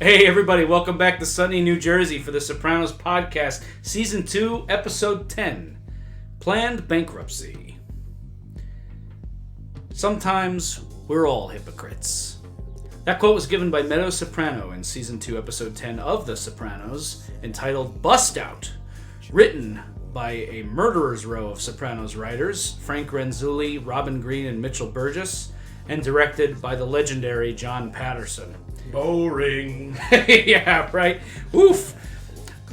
Hey everybody, welcome back to sunny New Jersey for The Sopranos Podcast, Season 2, Episode 10, Planned Bankruptcy. Sometimes we're all hypocrites. That quote was given by Meadow Soprano in Season 2, Episode 10 of The Sopranos, entitled Bust Out, written by a murderer's row of Sopranos writers, Frank Renzulli, Robin Green, and Mitchell Burgess, and directed by the legendary John Patterson. Boring. Yeah, right. Oof.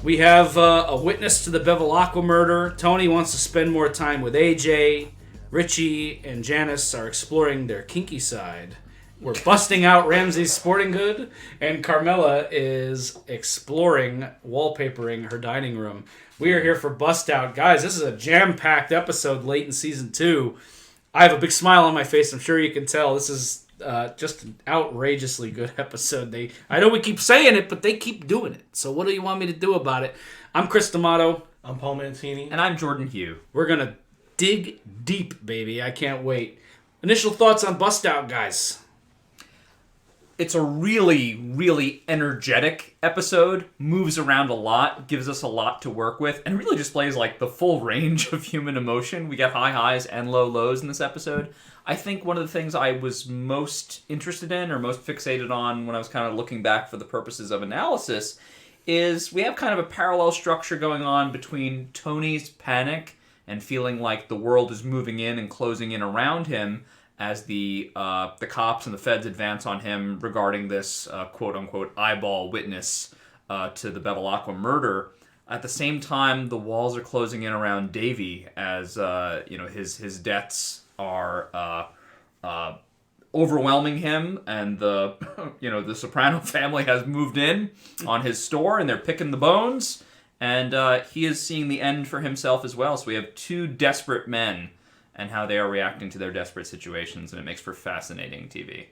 We have a witness to the Bevallaqua murder. Tony wants to spend more time with AJ. Richie and Janice are exploring their kinky side. We're busting out Ramsey's sporting good. And Carmella is exploring wallpapering her dining room. We are here for Bust Out. Guys, this is a jam-packed episode late in Season 2. I have a big smile on my face. I'm sure you can tell. This is just an outrageously good episode. I know we keep saying it, but they keep doing it. So what do you want me to do about it? I'm Chris D'Amato. I'm Paul Mancini. And I'm Jordan Hugh. We're going to dig deep, baby. I can't wait. Initial thoughts on Bust Out, guys. It's a really, really energetic episode. Moves around a lot, gives us a lot to work with, and really displays like the full range of human emotion. We got high highs and low lows in this episode. I think one of the things I was most interested in or most fixated on when I was kind of looking back for the purposes of analysis is we have kind of a parallel structure going on between Tony's panic and feeling like the world is moving in and closing in around him as the cops and the feds advance on him regarding this quote-unquote eyeball witness to the Bevallaqua murder. At the same time, the walls are closing in around Davey as his debts are overwhelming him, and the Soprano family has moved in on his store, and they're picking the bones, and he is seeing the end for himself as well. So we have two desperate men and how they are reacting to their desperate situations, and it makes for fascinating TV.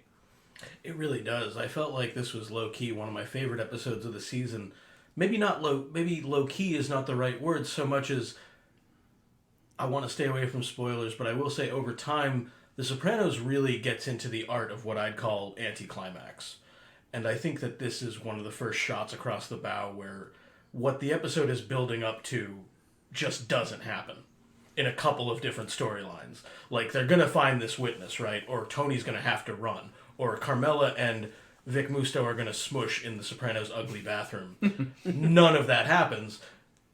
It really does. I felt like this was low-key one of my favorite episodes of the season. Maybe low-key is not the right word so much as I want to stay away from spoilers, but I will say over time, The Sopranos really gets into the art of what I'd call anticlimax. And I think that this is one of the first shots across the bow where what the episode is building up to just doesn't happen. In a couple of different storylines. Like, they're going to find this witness, right? Or Tony's going to have to run. Or Carmella and Vic Musto are going to smush in the Sopranos' ugly bathroom. None of that happens.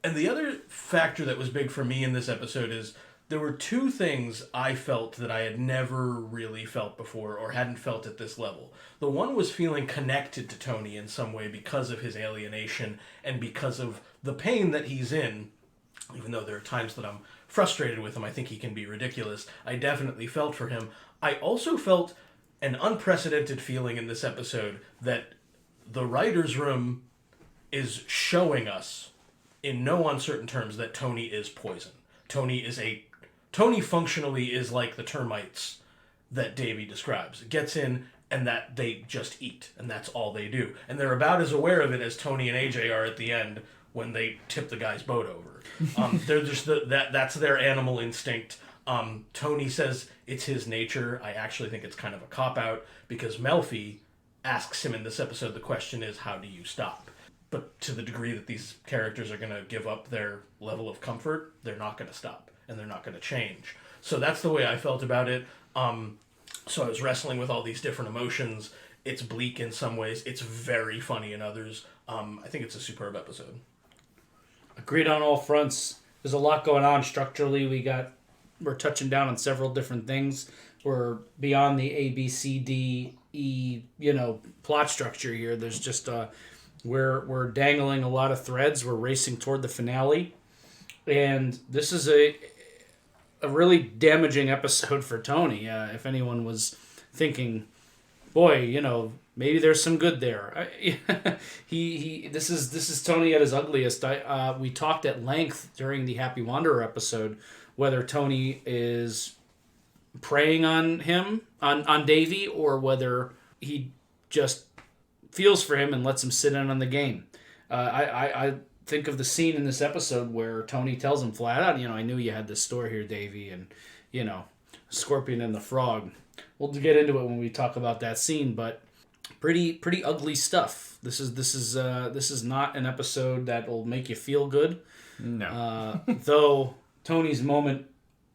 And the other factor that was big for me in this episode is there were two things I felt that I had never really felt before or hadn't felt at this level. The one was feeling connected to Tony in some way because of his alienation and because of the pain that he's in. Even though there are times that I'm frustrated with him, I think he can be ridiculous. I definitely felt for him. I also felt an unprecedented feeling in this episode that the writer's room is showing us in no uncertain terms that Tony is poison. Tony functionally is like the termites that Davey describes. It gets in and that they just eat, and that's all they do. And they're about as aware of it as Tony and AJ are at the end when they tip the guy's boat over. They're just that's their animal instinct. Tony says it's his nature. I actually think it's kind of a cop-out because Melfi asks him in this episode, the question is, how do you stop? But to the degree that these characters are going to give up their level of comfort, they're not going to stop, and they're not going to change. So that's the way I felt about it. So I was wrestling with all these different emotions. It's bleak in some ways. It's very funny in others. I think it's a superb episode. Agreed on all fronts. There's a lot going on structurally. We're touching down on several different things. We're beyond the A, B, C, D, E, plot structure here. There's just we're dangling a lot of threads. We're racing toward the finale, and this is a really damaging episode for Tony. If anyone was thinking, boy, maybe there's some good there. This is Tony at his ugliest. We talked at length during the Happy Wanderer episode whether Tony is preying on him, on Davey, or whether he just feels for him and lets him sit in on the game. I think of the scene in this episode where Tony tells him flat out, I knew you had this store here, Davey, and, Scorpion and the Frog. We'll get into it when we talk about that scene, but pretty ugly stuff. This is not an episode that will make you feel good. No. Though Tony's moment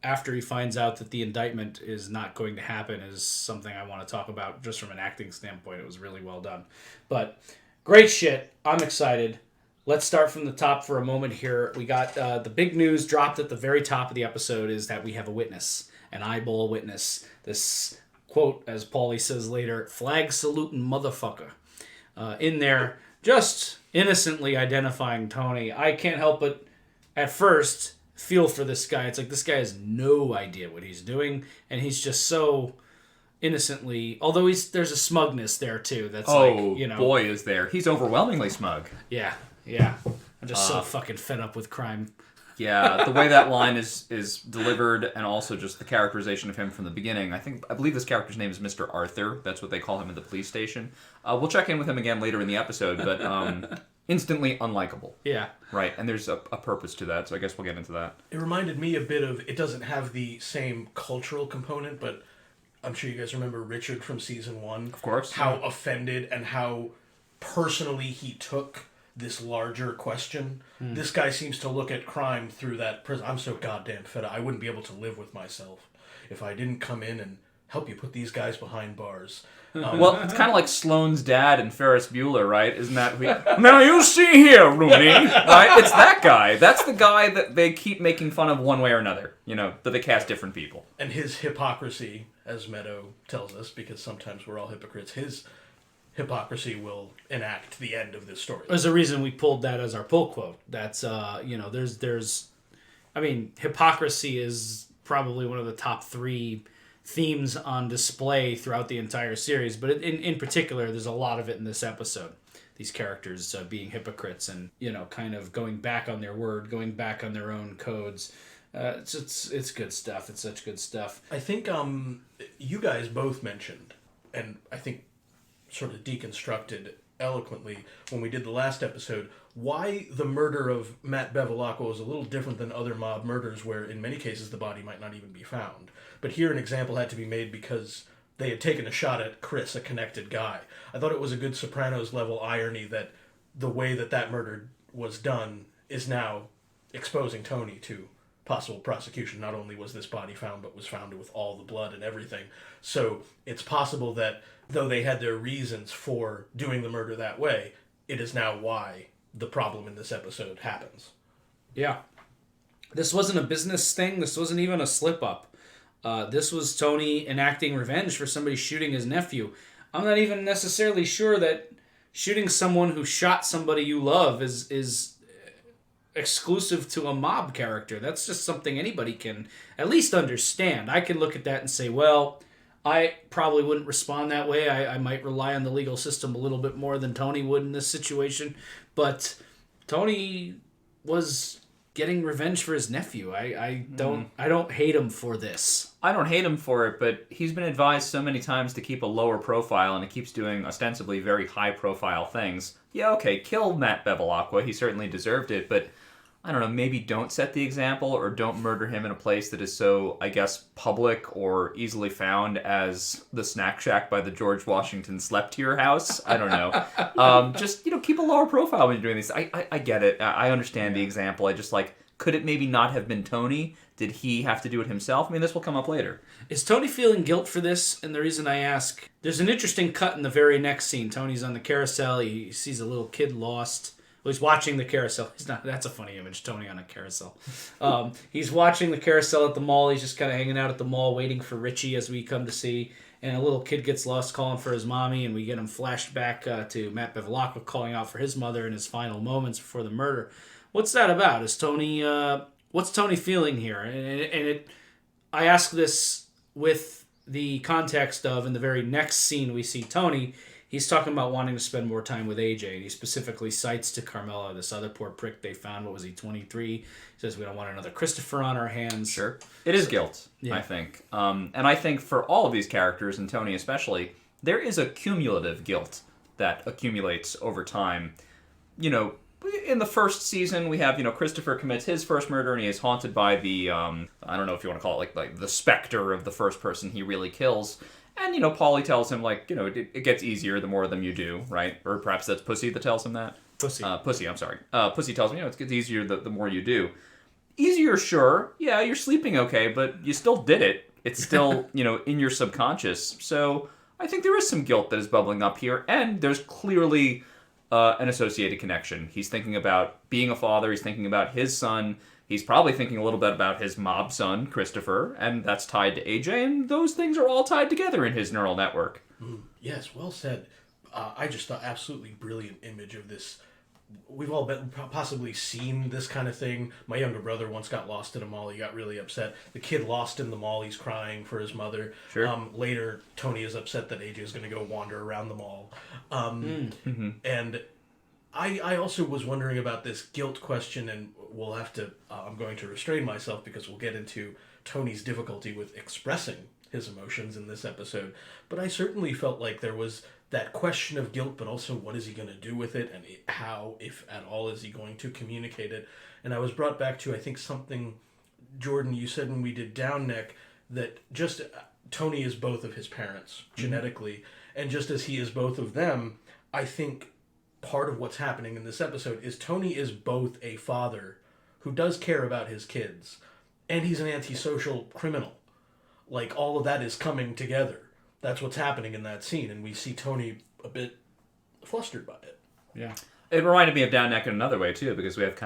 after he finds out that the indictment is not going to happen is something I want to talk about just from an acting standpoint. It was really well done. But great shit. I'm excited. Let's start from the top for a moment here. We got the big news dropped at the very top of the episode is that we have a witness, an eyeball witness. This quote, as Paulie says later, flag saluting motherfucker. In there, just innocently identifying Tony. I can't help but, at first, feel for this guy. It's like this guy has no idea what he's doing, and he's just so innocently. Although there's a smugness there too. That's boy, is there. He's overwhelmingly smug. Yeah. I'm just so fucking fed up with crime. Yeah, the way that line is delivered, and also just the characterization of him from the beginning. I believe this character's name is Mr. Arthur. That's what they call him in the police station. We'll check in with him again later in the episode, but instantly unlikable. Yeah. Right, and there's a purpose to that, so I guess we'll get into that. It reminded me a bit of, it doesn't have the same cultural component, but I'm sure you guys remember Richard from season 1. Of course. How offended and how personally he took this larger question. This guy seems to look at crime through that prism. I'm so goddamn fed up. I wouldn't be able to live with myself if I didn't come in and help you put these guys behind bars. Well, it's kind of like Sloane's dad and Ferris Bueller, right? Isn't that... Now you see here, Rooney! Right? It's that guy. That's the guy that they keep making fun of one way or another. That they cast different people. And his hypocrisy, as Meadow tells us, because sometimes we're all hypocrites, his hypocrisy will enact the end of this story. There's a reason we pulled that as our pull quote. That's, hypocrisy is probably one of the top 3 themes on display throughout the entire series. But in particular, there's a lot of it in this episode. These characters being hypocrites and, kind of going back on their word, going back on their own codes. It's good stuff. It's such good stuff. I think you guys both mentioned, and I think sort of deconstructed eloquently when we did the last episode, why the murder of Matt Bevallaqua was a little different than other mob murders where in many cases the body might not even be found. But here an example had to be made because they had taken a shot at Chris, a connected guy. I thought it was a good Sopranos level irony that the way that murder was done is now exposing Tony to possible prosecution. Not only was this body found, but was found with all the blood and everything. So it's possible that though they had their reasons for doing the murder that way, it is now why the problem in this episode happens. Yeah. This wasn't a business thing. This wasn't even a slip-up. This was Tony enacting revenge for somebody shooting his nephew. I'm not even necessarily sure that shooting someone who shot somebody you love is exclusive to a mob character. That's just something anybody can at least understand. I can look at that and say, well, I probably wouldn't respond that way. I might rely on the legal system a little bit more than Tony would in this situation. But Tony was getting revenge for his nephew. I don't hate him for this. I don't hate him for it, but he's been advised so many times to keep a lower profile, and he keeps doing ostensibly very high-profile things. Yeah, okay, kill Matt Bevallaqua. He certainly deserved it, but I don't know, maybe don't set the example or don't murder him in a place that is so, I guess, public or easily found as the snack shack by the George Washington slept here house. I don't know. Just, keep a lower profile when you're doing this. I get it. I understand the example. I just could it maybe not have been Tony? Did he have to do it himself? I mean, this will come up later. Is Tony feeling guilt for this? And the reason I ask, there's an interesting cut in the very next scene. Tony's on the carousel. He sees a little kid lost. Well, he's watching the carousel. That's a funny image, Tony on a carousel. He's watching the carousel at the mall. He's just kind of hanging out at the mall waiting for Richie, as we come to see. And a little kid gets lost calling for his mommy, and we get him flashed back to Matt Bevallaqua calling out for his mother in his final moments before the murder. What's that about? What's Tony feeling here? I ask this with the context of, in the very next scene we see Tony, he's talking about wanting to spend more time with AJ, and he specifically cites to Carmella, this other poor prick they found. What was he, 23? He says, we don't want another Christopher on our hands. Sure. It is guilt, Yeah. I think. And I think for all of these characters, and Tony especially, there is a cumulative guilt that accumulates over time. In the first season, we have, Christopher commits his first murder, and he is haunted by the, I don't know if you want to call it like the specter of the first person he really kills. And, Paulie tells him, like, it gets easier the more of them you do, right? Or perhaps that's Pussy that tells him that. Pussy, I'm sorry. Pussy tells him, it gets easier the more you do. Easier, sure. Yeah, you're sleeping okay, but you still did it. It's still, in your subconscious. So I think there is some guilt that is bubbling up here, and there's clearly an associated connection. He's thinking about being a father. He's thinking about his son. He's probably thinking a little bit about his mob son, Christopher, and that's tied to AJ, and those things are all tied together in his neural network. Yes, well said. I just thought absolutely brilliant image of this. We've all possibly seen this kind of thing. My younger brother once got lost in a mall. He got really upset. The kid lost in the mall. He's crying for his mother. Sure. Later, Tony is upset that AJ is going to go wander around the mall. And I also was wondering about this guilt question, and we'll have to, I'm going to restrain myself because we'll get into Tony's difficulty with expressing his emotions in this episode. But I certainly felt like there was that question of guilt, but also what is he going to do with it, and how, if at all, is he going to communicate it. And I was brought back to, I think, something, Jordan, you said when we did Down Neck, that just Tony is both of his parents, genetically, and just as he is both of them, I think part of what's happening in this episode is Tony is both a father who does care about his kids, and he's an antisocial criminal. Like, all of that is coming together. That's what's happening in that scene, and we see Tony a bit flustered by it. Yeah. It reminded me of Down Neck in another way, too, because we have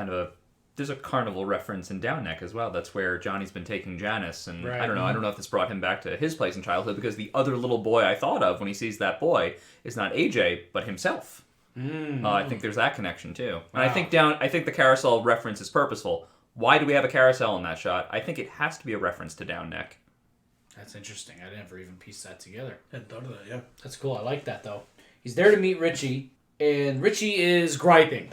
there's a carnival reference in Down Neck as well. That's where Johnny's been taking Janice, and right. I don't know if this brought him back to his place in childhood, because the other little boy I thought of when he sees that boy is not AJ, but himself. I think there's that connection, too. And Wow. I think the carousel reference is purposeful. Why do we have a carousel in that shot? I think it has to be a reference to Down Neck. That's interesting. I never even pieced that together. Hadn't thought of that, yeah. That's cool. I like that, though. He's there to meet Richie, and Richie is griping.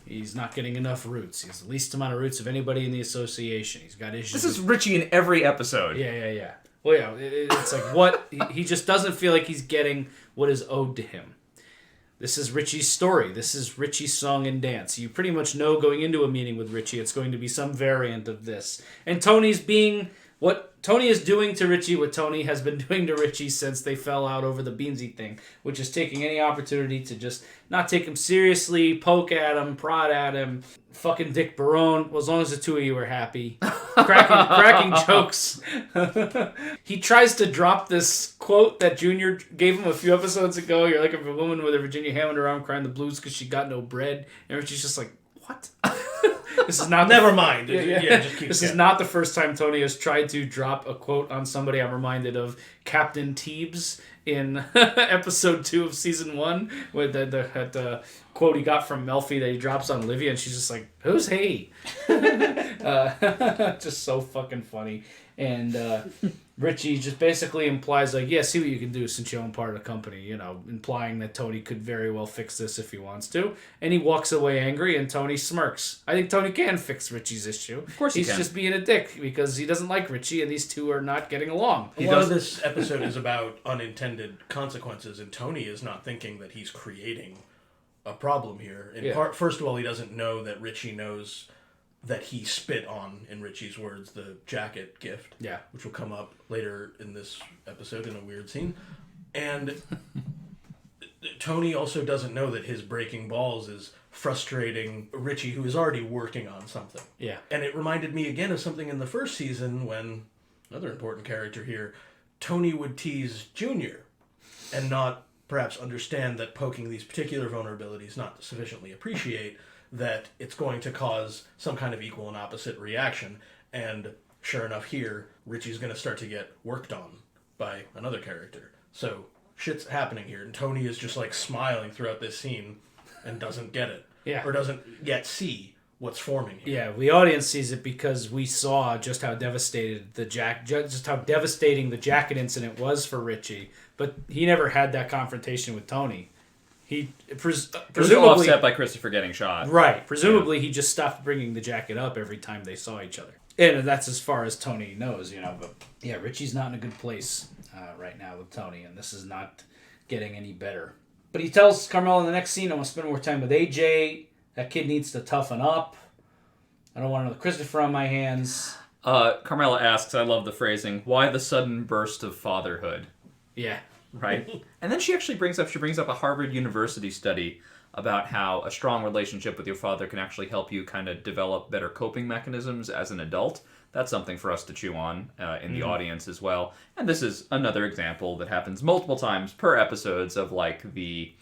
He's not getting enough roots. He has the least amount of roots of anybody in the association. He's got issues. This is Richie in every episode. Yeah. Well, yeah, it's like what... he just doesn't feel like he's getting what is owed to him. This is Richie's story. This is Richie's song and dance. You pretty much know going into a meeting with Richie, it's going to be some variant of this. And Tony's being... What Tony is doing to Richie, what Tony has been doing to Richie since they fell out over the Beansy thing, which is taking any opportunity to just not take him seriously, poke at him, prod at him, fucking Dick Barone. Well, as long as the two of you are happy. cracking jokes. He tries to drop this quote that Junior gave him a few episodes ago. You're like a woman with a Virginia ham in her arm crying the blues because she got no bread. And Richie's just like, what? This is not. Never mind. Yeah. Just keep This is not the first time Tony has tried to drop a quote on somebody. I'm reminded of Captain Teebs in episode 2 of season 1, with the quote he got from Melfi that he drops on Livia, and she's just like, "Who's he?" Just so fucking funny. And Richie just basically implies, like, yeah, see what you can do since you own part of the company, implying that Tony could very well fix this if he wants to. And he walks away angry, and Tony smirks. I think Tony can fix Richie's issue. Of course he He's can. just being a dick because he doesn't like Richie, and these two are not getting along. A lot of this episode is about unintended consequences, and Tony is not thinking that he's creating a problem here. In part, first of all, he doesn't know that Richie knows that he spit on, in Richie's words, the jacket gift. Yeah. Which will come up later in this episode in a weird scene. And Tony also doesn't know that his breaking balls is frustrating Richie, who is already working on something. Yeah. And it reminded me again of something in the first season when, another important character here, Tony would tease Junior and not perhaps understand that poking these particular vulnerabilities, not sufficiently appreciate that it's going to cause some kind of equal and opposite reaction. And sure enough here, Richie's going to start to get worked on by another character. So shit's happening here. And Tony is just like smiling throughout this scene and doesn't get it. Yeah. Or doesn't yet see what's forming here. Yeah, the audience sees it because we saw just how devastating the jacket incident was for Richie. But he never had that confrontation with Tony. He It was presumably offset by Christopher getting shot. right. Presumably, he just stopped bringing the jacket up every time they saw each other, and that's as far as Tony knows, But yeah, Richie's not in a good place right now with Tony, and this is not getting any better. But he tells Carmella in the next scene, "I want to spend more time with AJ. That kid needs to toughen up. I don't want another Christopher on my hands." Carmella asks, I love the phrasing, why the sudden burst of fatherhood? Yeah. Right? And then she actually brings up a Harvard University study about how a strong relationship with your father can actually help you kind of develop better coping mechanisms as an adult. That's something for us to chew on in the audience as well. And this is another example that happens multiple times per episodes of like the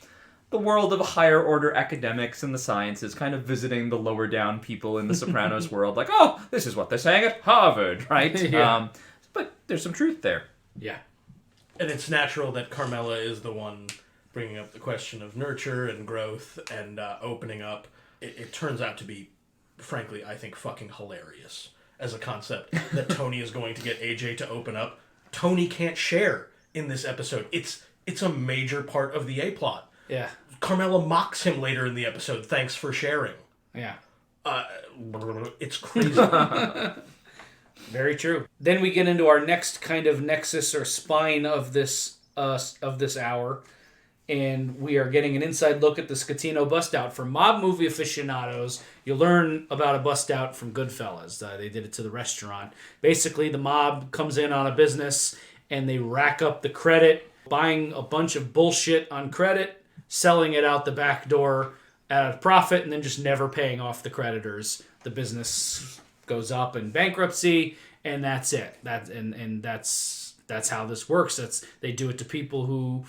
world of higher order academics and the sciences kind of visiting the lower down people in the Sopranos world. Like, oh, this is what they're saying at Harvard, right? Yeah. But there's some truth there. Yeah. And it's natural that Carmella is the one bringing up the question of nurture and growth and opening up. It turns out to be, frankly, I think fucking hilarious as a concept that Tony is going to get AJ to open up. Tony can't share in this episode. It's a major part of the A-plot. Yeah. Carmella mocks him later in the episode. Thanks for sharing. Yeah. It's crazy. Very true. Then we get into our next kind of nexus or spine of this hour, and we are getting an inside look at the Scatino bust out. For mob movie aficionados, you learn about a bust out from Goodfellas. They did it to the restaurant. Basically, the mob comes in on a business and they rack up the credit, buying a bunch of bullshit on credit, selling it out the back door at a profit, and then just never paying off the creditors. The business goes up in bankruptcy, and that's it. That's how this works. They do it to people who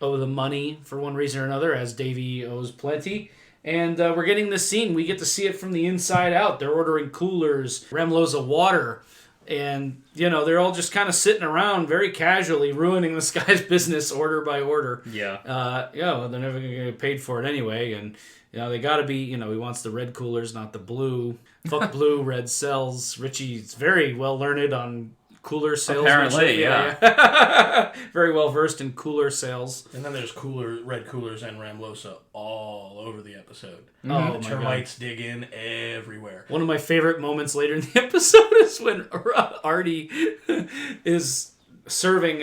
owe them money for one reason or another, as Davey owes plenty. And we're getting this scene. We get to see it from the inside out. They're ordering coolers, Remlos of water, and they're all just kind of sitting around very casually, ruining this guy's business order by order. Yeah. They're never going to get paid for it anyway, and they got to be. He wants the red coolers, not the blue. Fuck blue, red sells. Richie's very well learned on cooler sales. Apparently, yeah. Very well versed in cooler sales. And then there's red coolers and Ramlosa all over the episode. Oh my Termites dig in everywhere. One of my favorite moments later in the episode is when Artie is serving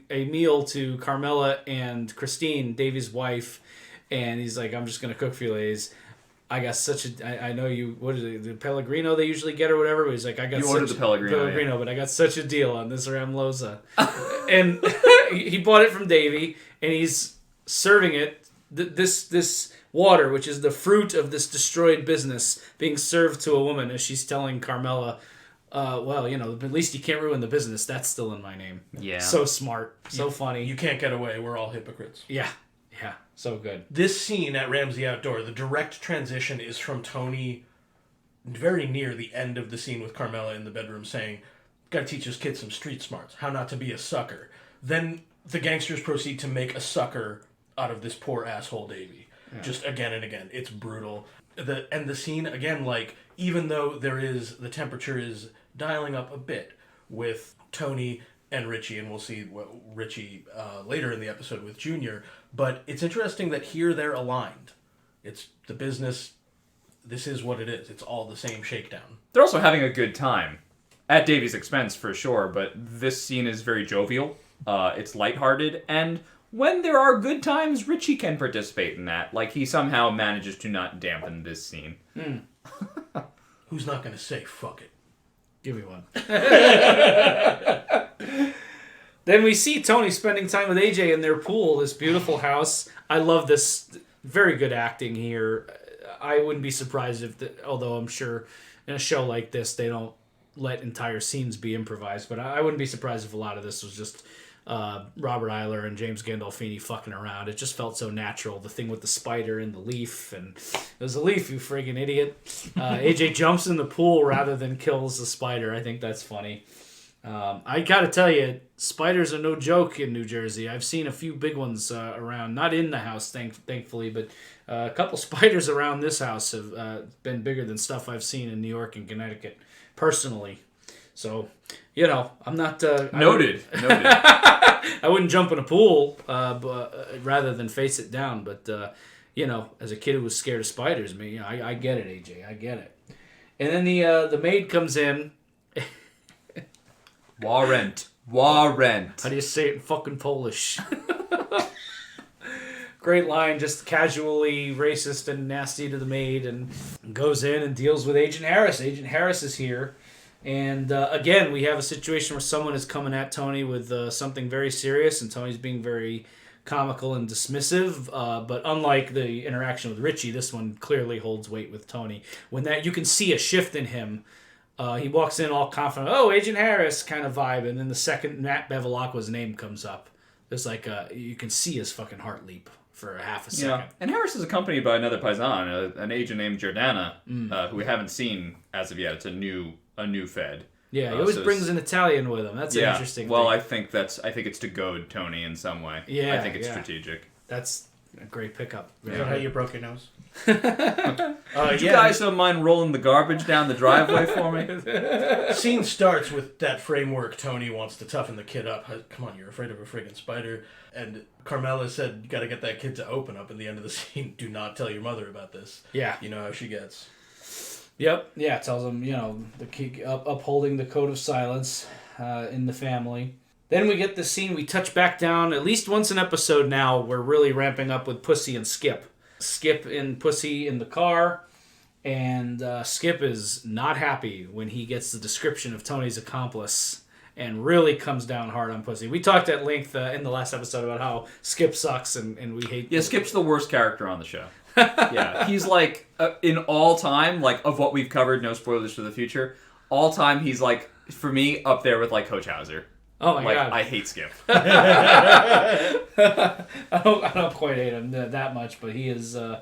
a meal to Carmella and Christine, Davey's wife, and he's like, "I'm just gonna cook fillets. I got I know you, what is it, the Pellegrino they usually get or whatever?" But he's like, "I ordered the Pellegrino, but I got such a deal on this Ramlosa." And he bought it from Davey, and he's serving it, this water, which is the fruit of this destroyed business, being served to a woman as she's telling Carmella, well, at least you can't ruin the business. That's still in my name. Yeah. So smart. So funny. You can't get away. We're all hypocrites. Yeah. Yeah. So good. This scene at Ramsey Outdoor, the direct transition is from Tony very near the end of the scene with Carmella in the bedroom saying, "Gotta teach this kid some street smarts, how not to be a sucker." Then the gangsters proceed to make a sucker out of this poor asshole Davey. Yeah. Just again and again. It's brutal. The scene, again, like, even though the temperature is dialing up a bit with Tony and Richie, and we'll see Richie later in the episode with Junior, but it's interesting that here they're aligned. It's the business. This is what it is. It's all the same shakedown. They're also having a good time. At Davey's expense, for sure, but this scene is very jovial. It's lighthearted, and when there are good times, Richie can participate in that. Like, he somehow manages to not dampen this scene. Who's not going to say, "Fuck it"? Give me one. Then we see Tony spending time with AJ in their pool, this beautiful house. I love this. Very good acting here. I wouldn't be surprised although I'm sure in a show like this, they don't let entire scenes be improvised, but I wouldn't be surprised if a lot of this was just Robert Eiler and James Gandolfini fucking around. It just felt so natural. The thing with the spider and the leaf, and it was a leaf, you friggin' idiot. AJ jumps in the pool rather than kills the spider. I think that's funny. I gotta tell you, spiders are no joke in New Jersey. I've seen a few big ones around, not in the house, thankfully, but a couple spiders around this house have been bigger than stuff I've seen in New York and Connecticut, personally. So, I'm not... Noted. I wouldn't jump in a pool rather than face it down, but, as a kid who was scared of spiders, I get it, AJ, I get it. And then the maid comes in... Warrant. How do you say it in fucking Polish? Great line, just casually racist and nasty to the maid, and goes in and deals with Agent Harris. Agent Harris is here, And again, we have a situation where someone is coming at Tony with something very serious, and Tony's being very comical and dismissive. But unlike the interaction with Richie, this one clearly holds weight with Tony. When that you can see a shift in him. He walks in all confident, oh, Agent Harris kind of vibe, and then the second Matt Bevallaqua's name comes up, there's like you can see his fucking heart leap for a half a second. Yeah, and Harris is accompanied by another paisan, an agent named Jordana, who we haven't seen as of yet. It's a new Fed. Yeah, he always brings an Italian with him. That's an interesting well, thing. I think it's to goad Tony in some way. Yeah, I think it's strategic. That's a great pickup. Is that how you broke your nose? You guys don't mind rolling the garbage down the driveway for me? Scene starts with that framework. Tony wants to toughen the kid up. Come on, you're afraid of a friggin' spider. And Carmella said, you gotta get that kid to open up. At the end of the scene, do not tell your mother about this. Yeah. You know how she gets. Yep. Yeah, it tells him, the key, upholding the code of silence in the family. Then we get the scene, we touch back down, at least once an episode now, we're really ramping up with Pussy and Skip. Skip and Pussy in the car, and Skip is not happy when he gets the description of Tony's accomplice and really comes down hard on Pussy. We talked at length in the last episode about how Skip sucks and we hate... Yeah, Skip's the worst character on the show. Yeah, he's like, in all time, like, of what we've covered, no spoilers for the future, all time he's like, for me, up there with like Coach Hauser. Oh my God. I hate Skip. I don't quite hate him that much, but he is, they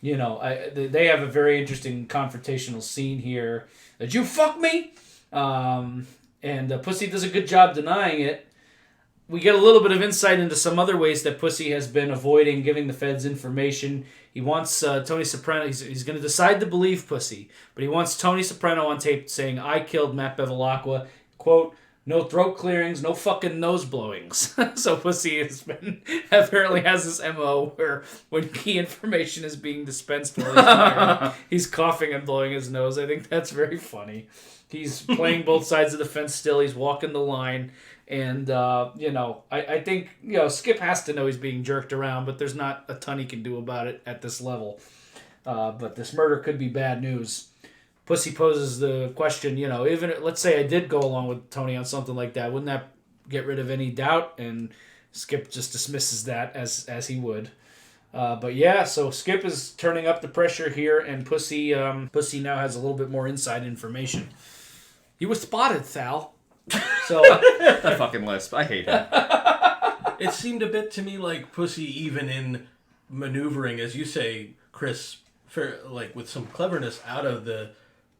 have a very interesting confrontational scene here. Did you fuck me? And Pussy does a good job denying it. We get a little bit of insight into some other ways that Pussy has been avoiding giving the feds information. He wants Tony Soprano, he's going to decide to believe Pussy, but he wants Tony Soprano on tape saying, I killed Matt Bevallaqua, quote, no throat clearings, no fucking nose blowings. So Pussy apparently has this MO where when key information is being dispensed while he's firing, he's coughing and blowing his nose. I think that's very funny. He's playing both sides of the fence still. He's walking the line. And, I think, Skip has to know he's being jerked around, but there's not a ton he can do about it at this level. But this murder could be bad news. Pussy poses the question, even let's say I did go along with Tony on something like that, wouldn't that get rid of any doubt? And Skip just dismisses that as he would. But yeah, so Skip is turning up the pressure here, and Pussy now has a little bit more inside information. You were spotted, Sal. So that fucking lisp, I hate him. It seemed a bit to me like Pussy, even in maneuvering, as you say, Chris, with some cleverness out of the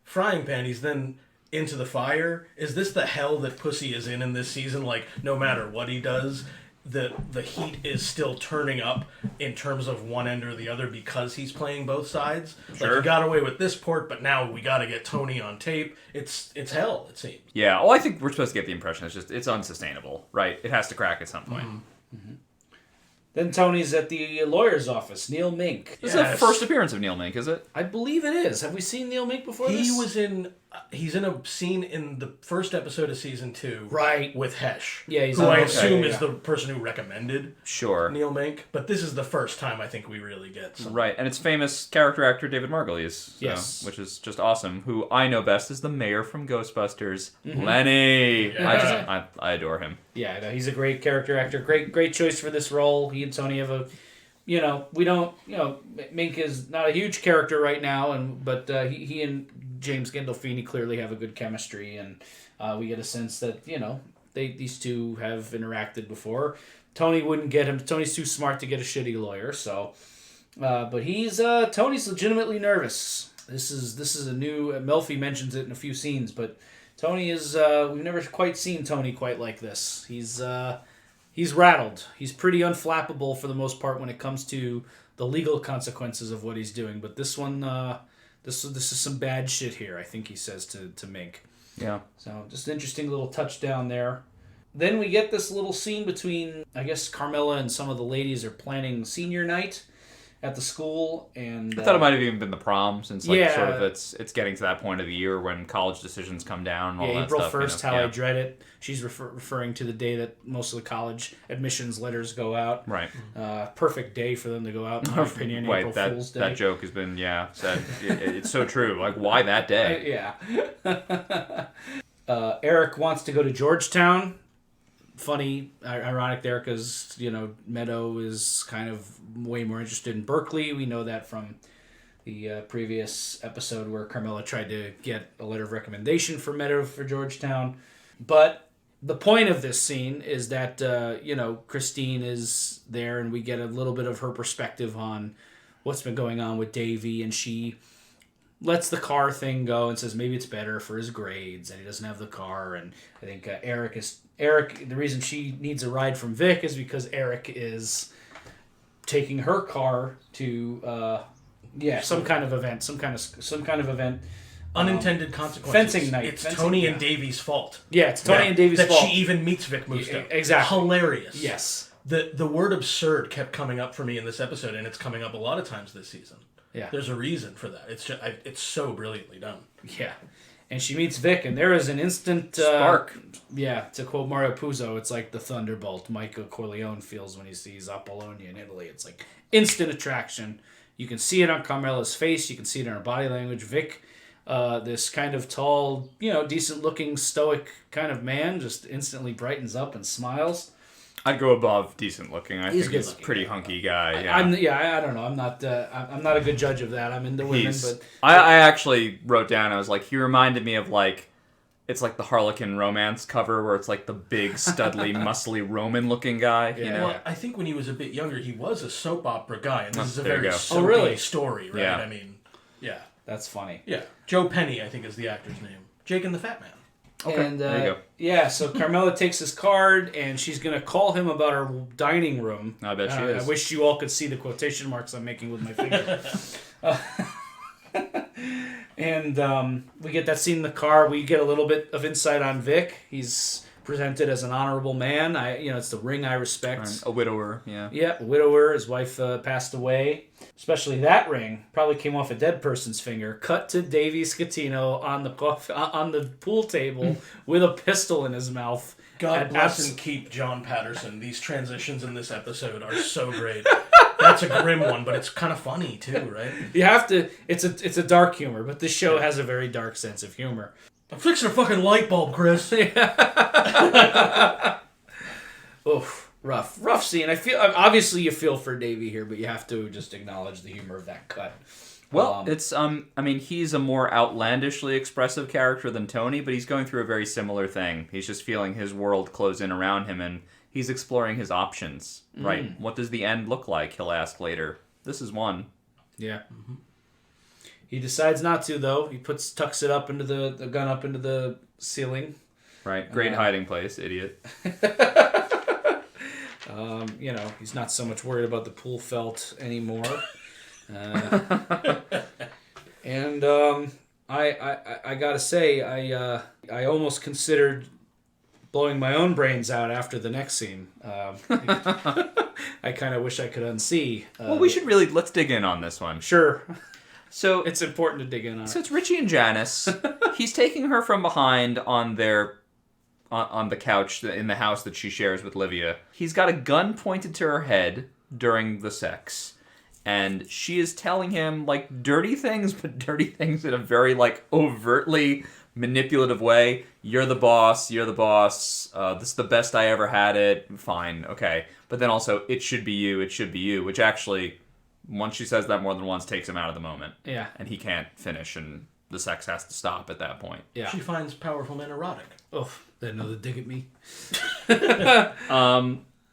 frying pan, he's then into the fire. Is this the hell that Pussy is in this season? Like, no matter what he does, the heat is still turning up in terms of one end or the other because he's playing both sides. Sure. Like, he got away with this port, but now we got to get Tony on tape. It's hell, it seems. Yeah, well, I think we're supposed to get the impression it's unsustainable, right? It has to crack at some point. Mm-hmm. Mm-hmm. Then Tony's at the lawyer's office, Neil Mink. This is the first appearance of Neil Mink, is it? I believe it is. Have we seen Neil Mink before this? He's in a scene in the first episode of season 2. Right. With Hesh. Yeah, he's who I okay, assume yeah. is the person who recommended Neil Mink. But this is the first time I think we really get some. Right, and it's famous character actor David Margulies. Yes. Which is just awesome. Who I know best as the mayor from Ghostbusters, Mm-hmm. Lenny. Yeah. I adore him. Yeah, no, he's a great character actor. Great choice for this role. He and Tony have Mink is not a huge character right now, but he and James Gandolfini clearly have a good chemistry, and we get a sense that these two have interacted before. Tony wouldn't get him. Tony's too smart to get a shitty lawyer, so. But Tony's legitimately nervous. This is a new. Melfi mentions it in a few scenes, but Tony is. We've never quite seen Tony quite like this. He's rattled. He's pretty unflappable for the most part when it comes to the legal consequences of what he's doing. But this one, this is some bad shit here, I think he says to Mink. Yeah. So just an interesting little touchdown there. Then we get this little scene between, I guess, Carmella and some of the ladies are planning senior night at the school, and I thought it might have even been the prom, since sort Yeah. of it's getting to that point of the year when college decisions come down and all that April stuff. 1st, how I dread it. She's referring to the day that most of the college admissions letters go out. Right. Perfect day for them to go out, in my opinion. Wait, April Fool's Day. that joke has been said. It's so true. Like, why that day? Yeah. Eric wants to go to Georgetown. Funny, ironic there because, Meadow is kind of way more interested in Berkeley. We know that from the previous episode where Carmella tried to get a letter of recommendation for Meadow for Georgetown. But the point of this scene is that, Christine is there and we get a little bit of her perspective on what's been going on with Davey, and she lets the car thing go and says maybe it's better for his grades and he doesn't have the car. And I think Eric, the reason she needs a ride from Vic is because Eric is taking her car to some kind of event. Unintended consequences. Fencing night. It's Tony and Davey's fault. Yeah, it's Tony and Davey's fault. That she even meets Vic Musto. Exactly. Hilarious. Yes. The word absurd kept coming up for me in this episode, and it's coming up a lot of times this season. Yeah. There's a reason for that. It's just, it's so brilliantly done. Yeah. And she meets Vic, and there is an instant... spark. Yeah, to quote Mario Puzo, it's like the thunderbolt Michael Corleone feels when he sees Apollonia in Italy. It's like instant attraction. You can see it on Carmella's face. You can see it in her body language. Vic, this kind of tall, decent-looking, stoic kind of man, just instantly brightens up and smiles. I'd go above decent looking. I think he's a looking, pretty hunky guy. I don't know. I'm not a good judge of that. I'm into women, but I actually wrote down. I was like, he reminded me of it's like the Harlequin romance cover where it's like the big, studly, muscly Roman looking guy. Yeah. Well, I think when he was a bit younger, he was a soap opera guy, and this is a there you very go. soapy story, right? Yeah. I mean, yeah, that's funny. yeah. Joe Penny, I think, is the actor's name. Jake and the Fat Man. Okay, And, there you go. Yeah, so Carmella takes his card, and she's going to call him about her dining room. I bet she is. I wish you all could see the quotation marks I'm making with my finger. And we get that scene in the car. We get a little bit of insight on Vic. He's presented as an honorable man. It's the ring I respect. A widower, yeah. Yeah, widower. His wife passed away. Especially that ring probably came off a dead person's finger. Cut to Davey Scatino on the pool table with a pistol in his mouth. God bless and keep John Patterson. These transitions in this episode are so great. That's a grim one, but it's kind of funny too, right? You have to. It's a dark humor, but this show has a very dark sense of humor. I'm fixing a fucking light bulb, Chris. Oof. Rough scene. I feel obviously you feel for Davey here, but you have to just acknowledge the humor of that cut. Well, it's he's a more outlandishly expressive character than Tony, but he's going through a very similar thing. He's just feeling his world close in around him, and he's exploring his options. Right? What does the end look like? He'll ask later. This is one. Yeah. Mm-hmm. He decides not to, though. He tucks it up into the gun up into the ceiling. Right. Great hiding place, idiot. He's not so much worried about the pool felt anymore. And I gotta say, I almost considered blowing my own brains out after the next scene. I kind of wish I could unsee. Well, let's dig in on this one. Sure. So it's important to dig in on. So it's Richie and Janice. He's taking her from behind on the couch in the house that she shares with Livia. He's got a gun pointed to her head during the sex. And she is telling him, dirty things, but dirty things in a very, overtly manipulative way. You're the boss. This is the best I ever had it. Fine, okay. But then also, it should be you, which actually, once she says that more than once, takes him out of the moment. Yeah. And he can't finish, and the sex has to stop at that point. Yeah. She finds powerful men erotic. Oh, they had another dig at me.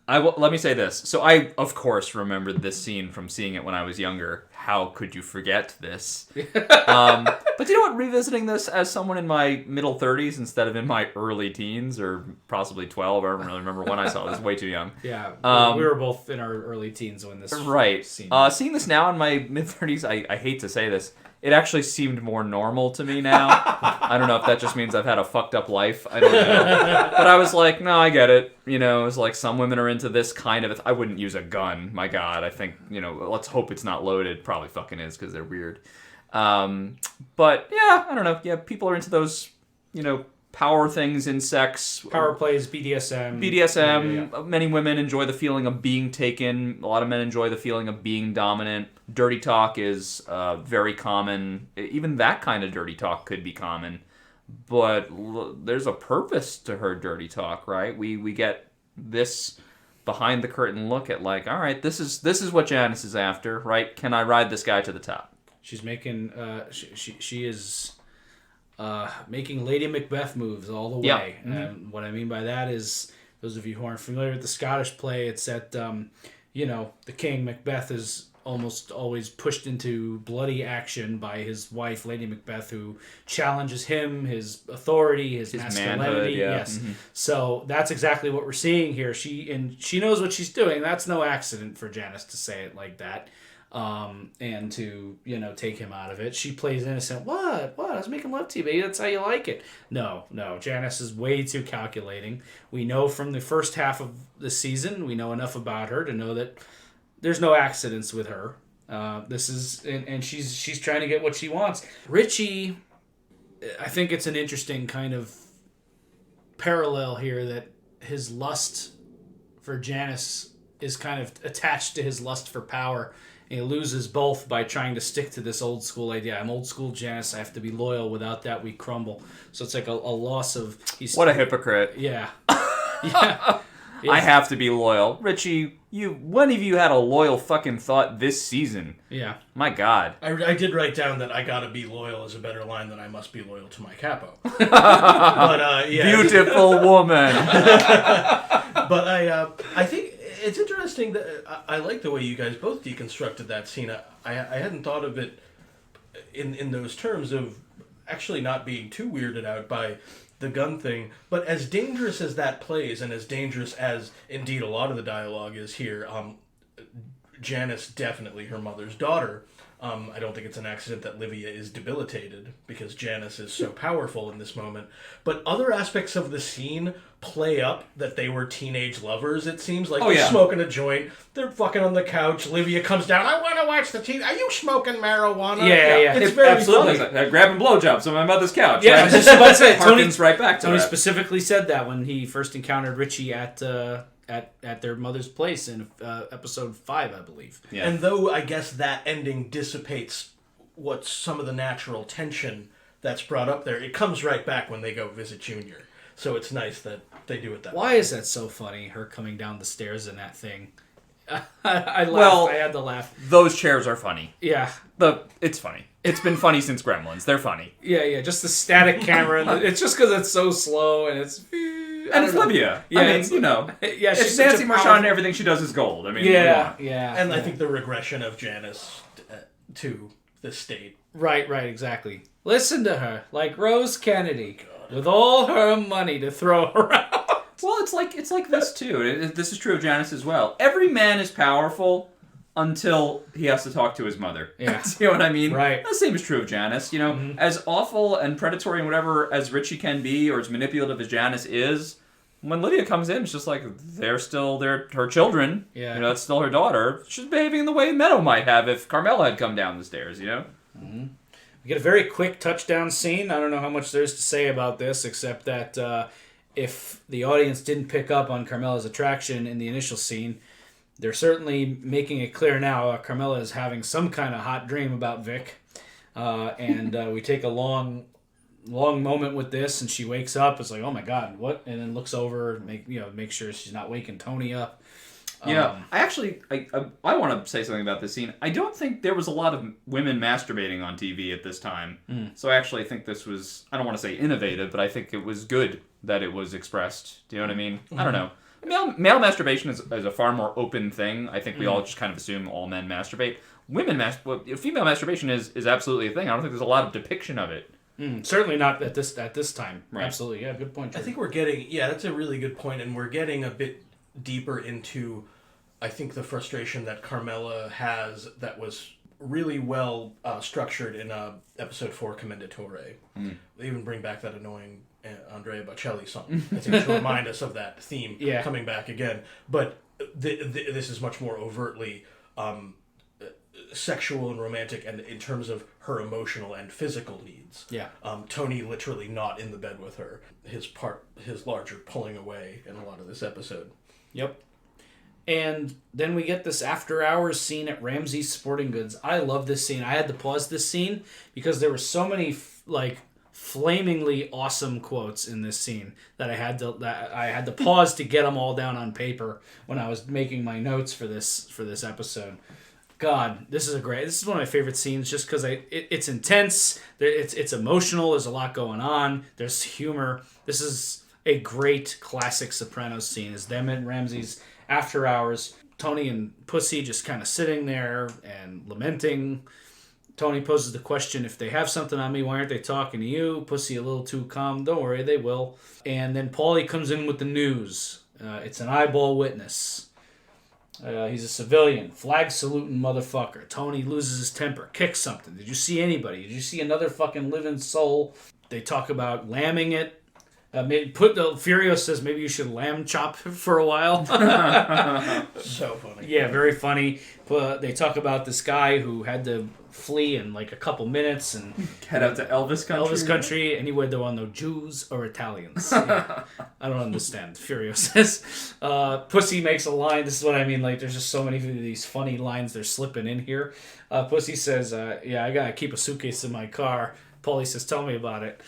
Let me say this. So I, of course, remembered this scene from seeing it when I was younger. How could you forget this? But you know what? Revisiting this as someone in my middle 30s instead of in my early teens, or possibly 12, I don't really remember when I saw it. I was way too young. Yeah, we were both in our early teens when this right. scene. Seeing this now in my mid-30s, I hate to say this, it actually seemed more normal to me now. I don't know if that just means I've had a fucked up life. I don't know. But I was like, no, I get it. It's like some women are into this kind of... I wouldn't use a gun. My God. I think, let's hope it's not loaded. Probably fucking is because they're weird. But, yeah, I don't know. Yeah, people are into those, power things in sex. Power plays, BDSM. Yeah. Many women enjoy the feeling of being taken. A lot of men enjoy the feeling of being dominant. Dirty talk is very common. Even that kind of dirty talk could be common. but there's a purpose to her dirty talk, right? We get this behind the curtain look at like, all right, this is what Janice is after, right? Can I ride this guy to the top? She's making she is making Lady Macbeth moves all the way. Mm-hmm. And what I mean by that is, those of you who aren't familiar with the Scottish play, it's that the king Macbeth is almost always pushed into bloody action by his wife Lady Macbeth, who challenges him, his authority, his masculinity. Manhood, yeah. Yes. Mm-hmm. So that's exactly what we're seeing here. She knows what she's doing. That's no accident for Janice to say it like that. And to, take him out of it. She plays innocent. What? I was making love to you, baby. That's how you like it. No. Janice is way too calculating. We know from the first half of the season, we know enough about her to know that there's no accidents with her. This is, and she's trying to get what she wants. Richie, I think it's an interesting kind of parallel here that his lust for Janice is kind of attached to his lust for power. And he loses both by trying to stick to this old school idea. I'm old school Janice. I have to be loyal. Without that, we crumble. So it's like a loss of... What a hypocrite. Yeah. Yeah. I have to be loyal. Richie, when have you had a loyal fucking thought this season? Yeah. My God. I did write down that I gotta be loyal is a better line than I must be loyal to my capo. Yeah. Beautiful woman. But I think it's interesting that I like the way you guys both deconstructed that scene. I hadn't thought of it in those terms of actually not being too weirded out by the gun thing. But as dangerous as that plays, and as dangerous as indeed a lot of the dialogue is here, Janice, definitely her mother's daughter. I don't think it's an accident that Livia is debilitated because Janice is so powerful in this moment. But other aspects of the scene play up that they were teenage lovers, it seems. Like, they're smoking a joint, they're fucking on the couch, Livia comes down, I want to watch the TV. Are you smoking marijuana? Yeah. It's very absolutely. funny. Grabbing blowjobs on my mother's couch. Yeah, right? I was just about to say, Harkens right back to Tony that. specifically said that when he first encountered Richie at their mother's place in episode 5, I believe. Yeah. And though I guess that ending dissipates what's some of the natural tension that's brought up there, it comes right back when they go visit Junior. So it's nice that they do it that way. Why is that so funny, her coming down the stairs in that thing? I laughed. I had to laugh. Those chairs are funny. Yeah. It's funny. It's been funny since Gremlins. They're funny. Yeah. Just the static camera. It's just because it's so slow and it's... And it's Livia. Yeah, I mean, Yeah, it's Nancy Marchand and everything she does is gold. I mean, Yeah. And I think the regression of Janice to the state. Right, exactly. Listen to her, like Rose Kennedy, with all her money to throw around. Well, it's like this too. This is true of Janice as well. Every man is powerful until he has to talk to his mother. Yeah. You know what I mean? Right. The same is true of Janice. As awful and predatory and whatever as Richie can be, or as manipulative as Janice is, when Lydia comes in, it's just like they're her children. Yeah. That's still her daughter. She's behaving the way Meadow might have if Carmella had come down the stairs. Mm-hmm. We get a very quick touchdown scene. I don't know how much there is to say about this, except that if the audience didn't pick up on Carmella's attraction in the initial scene, they're certainly making it clear now. Carmella is having some kind of hot dream about Vic, and we take a long moment with this, and she wakes up. It's like, oh my God, what? And then looks over, make sure she's not waking Tony up. Yeah, I want to say something about this scene. I don't think there was a lot of women masturbating on TV at this time. So I actually think this was, I don't want to say innovative, but I think it was good that it was expressed. Do you know what I mean? I don't know. Male masturbation is a far more open thing. I think we all just kind of assume all men masturbate. Female masturbation is absolutely a thing. I don't think there's a lot of depiction of it. Certainly not at this time. Right. Absolutely, yeah, good point. I think we're getting, that's a really good point, and we're getting a bit deeper into, I think, the frustration that Carmella has that was really well structured in episode 4, Commendatore. They even bring back that annoying Andrea Bocelli song, I think, to remind us of that theme coming back again. But this is much more overtly sexual and romantic, and in terms of her emotional and physical needs. Yeah. Tony literally not in the bed with her. His larger pulling away in a lot of this episode. Yep. And then we get this after hours scene at Ramsey's Sporting Goods. I love this scene. I had to pause this scene because there were so many flamingly awesome quotes in this scene that I had to pause to get them all down on paper when I was making my notes for this episode. God, this is one of my favorite scenes just because it's intense, it's emotional, there's a lot going on, there's humor. This is a great classic Sopranos scene. Is them and Ramsey's after hours. Tony and Pussy just kind of sitting there and lamenting. Tony poses the question, if they have something on me, why aren't they talking to you? Pussy a little too calm. Don't worry, they will. And then Paulie comes in with the news. It's an eyeball witness. He's a civilian. Flag saluting motherfucker. Tony loses his temper. Kicks something. Did you see anybody? Did you see another fucking living soul? They talk about lambing it. Furio says maybe you should lamb chop for a while. So funny. Yeah, very funny. But they talk about this guy who had to flee in like a couple minutes and head out to Elvis country. And he went there on no Jews or Italians. Yeah. I don't understand. Furio says. Pussy makes a line. This is what I mean. Like, there's just so many of these funny lines they're slipping in here. Pussy says, yeah, I gotta keep a suitcase in my car. Paulie says, tell me about it.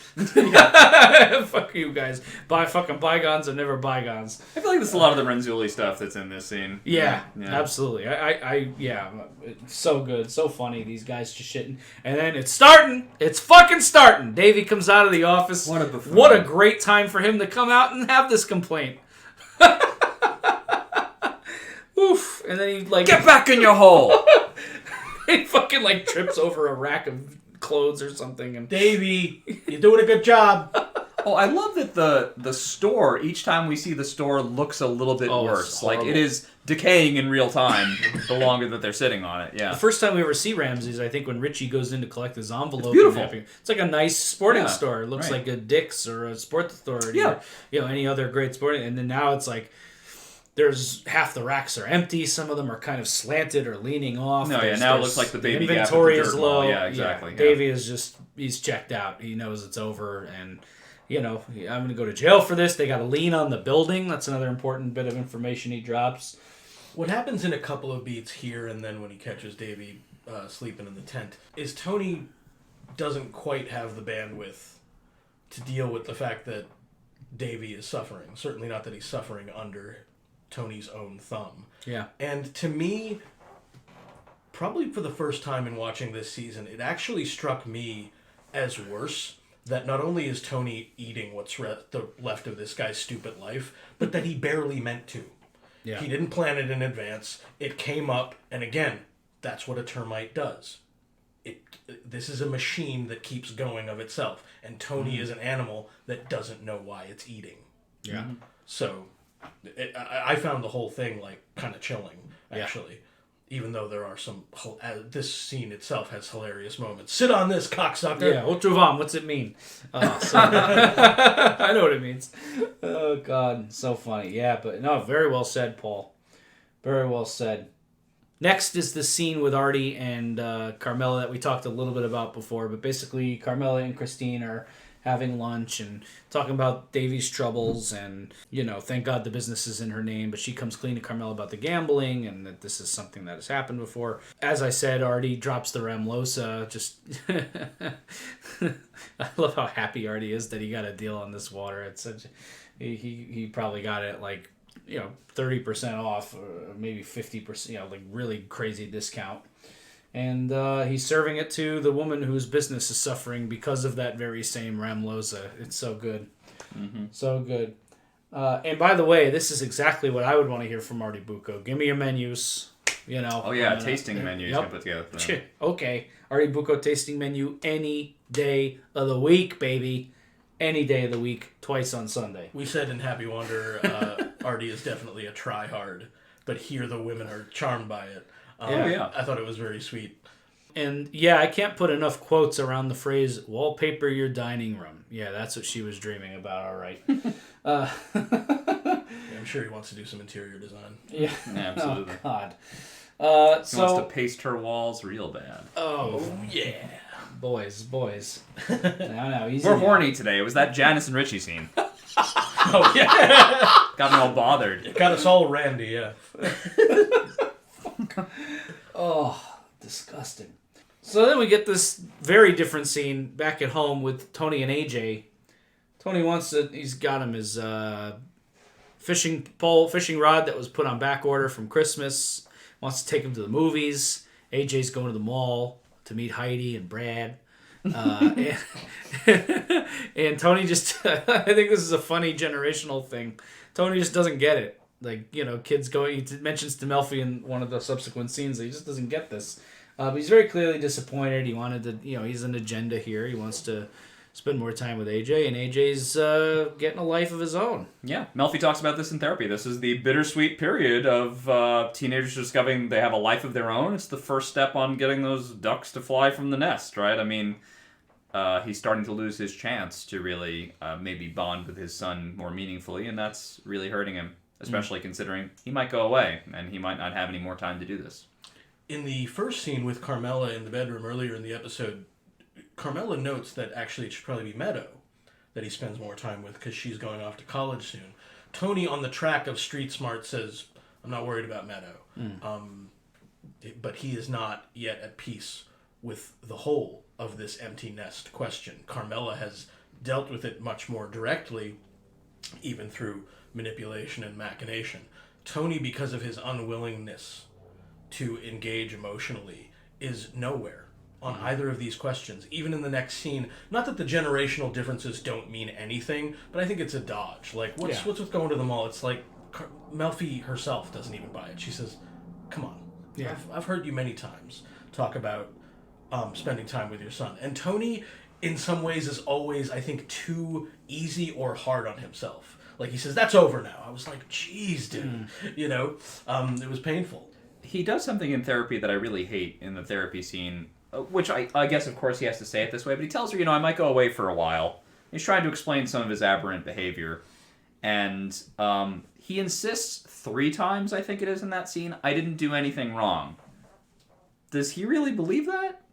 Fuck you guys. Fucking bygones are never bygones. I feel like there's a lot of the Renzulli stuff that's in this scene. Yeah. Absolutely. It's so good. So funny. These guys just shitting. And then it's starting. It's fucking starting. Davey comes out of the office. What a buffoon. What a great time for him to come out and have this complaint. Oof. And then he get back in your hole. He fucking trips over a rack of clothes or something. And Davey, you're doing a good job. Oh, I love that the store, each time we see the store, looks a little bit worse. Like, it is decaying in real time the longer that they're sitting on it. Yeah. The first time we ever see Ramsey's, I think when Richie goes in to collect his envelope. It's beautiful. It's like a nice sporting store. It looks like a Dick's or a Sports Authority or any other great sporting. And then now it's like there's half the racks are empty. Some of them are kind of slanted or leaning off. No, now it looks like the baby gap inventory at the is dirt low. mall. Yeah, exactly. Davey is he's checked out. He knows it's over, and I'm going to go to jail for this. They got a lien on the building. That's another important bit of information he drops. What happens in a couple of beats here and then when he catches Davey sleeping in the tent is Tony doesn't quite have the bandwidth to deal with the fact that Davey is suffering. Certainly not that he's suffering under Tony's own thumb. Yeah. And to me, probably for the first time in watching this season, it actually struck me as worse that not only is Tony eating what's left of this guy's stupid life, but that he barely meant to. Yeah. He didn't plan it in advance. It came up, and again, that's what a termite does. This is a machine that keeps going of itself, and Tony is an animal that doesn't know why it's eating. Yeah. So I found the whole thing kind of chilling, actually. Even though there are some... this scene itself has hilarious moments. Sit on this, cocksucker! Yeah, Otro Vam, what's it mean? I know what it means. Oh, God, so funny. Yeah, but no, very well said, Paul. Very well said. Next is the scene with Artie and Carmella that we talked a little bit about before, but basically Carmella and Christine are having lunch and talking about Davey's troubles and, thank God the business is in her name, but she comes clean to Carmella about the gambling and that this is something that has happened before. As I said, Artie drops the Ramlosa. Just, I love how happy Artie is that he got a deal on this water. It's such, he probably got it 30% off, or maybe 50%, really crazy discount. And he's serving it to the woman whose business is suffering because of that very same Ramlosa. It's so good. Mm-hmm. So good. And by the way, this is exactly what I would want to hear from Artie Bucco. Give me your menus. Oh, yeah, tasting menus you can put together for them. Okay. Artie Bucco tasting menu any day of the week, baby. Any day of the week, twice on Sunday. We said in Happy Wonder, Artie is definitely a try-hard, but here the women are charmed by it. I thought it was very sweet. And I can't put enough quotes around the phrase wallpaper your dining room. Yeah, that's what she was dreaming about, all right. I'm sure he wants to do some interior design. Yeah, absolutely. Oh, God. He wants to paste her walls real bad. Oh, yeah. Boys. No, easy. We're horny today. It was that Janice and Richie scene. Oh, yeah. Got me all bothered. It got us all randy, yeah. Oh, disgusting. So then we get this very different scene back at home with Tony and AJ. Tony he's got him his fishing rod that was put on back order from Christmas. Wants to take him to the movies. AJ's going to the mall to meet Heidi and Brad. And Tony just, I think this is a funny generational thing. Tony just doesn't get it. Like, kids going, he mentions to Melfi in one of the subsequent scenes that he just doesn't get this. But he's very clearly disappointed. He wanted to, he's an agenda here. He wants to spend more time with AJ, and AJ's getting a life of his own. Yeah, Melfi talks about this in therapy. This is the bittersweet period of teenagers discovering they have a life of their own. It's the first step on getting those ducks to fly from the nest, right? I mean, he's starting to lose his chance to really maybe bond with his son more meaningfully, and that's really hurting him, especially considering he might go away, and he might not have any more time to do this. In the first scene with Carmella in the bedroom earlier in the episode, Carmella notes that actually it should probably be Meadow that he spends more time with because she's going off to college soon. Tony, on the track of Street Smart, says, I'm not worried about Meadow. But he is not yet at peace with the whole of this empty nest question. Carmella has dealt with it much more directly, even through manipulation and machination. Tony, because of his unwillingness to engage emotionally, is nowhere on either of these questions. Even in the next scene, not that the generational differences don't mean anything, but I think it's a dodge. Like, what's with going to the mall? It's like Melfi herself doesn't even buy it. She says, come on. Yeah. I've heard you many times talk about spending time with your son. And Tony, in some ways, is always, I think, too easy or hard on himself. Like, he says, that's over now. I was like, geez, dude. It was painful. He does something in therapy that I really hate in the therapy scene, which I guess, of course, he has to say it this way, but he tells her, I might go away for a while. He's trying to explain some of his aberrant behavior. And he insists 3 times, I think it is in that scene, I didn't do anything wrong. Does he really believe that?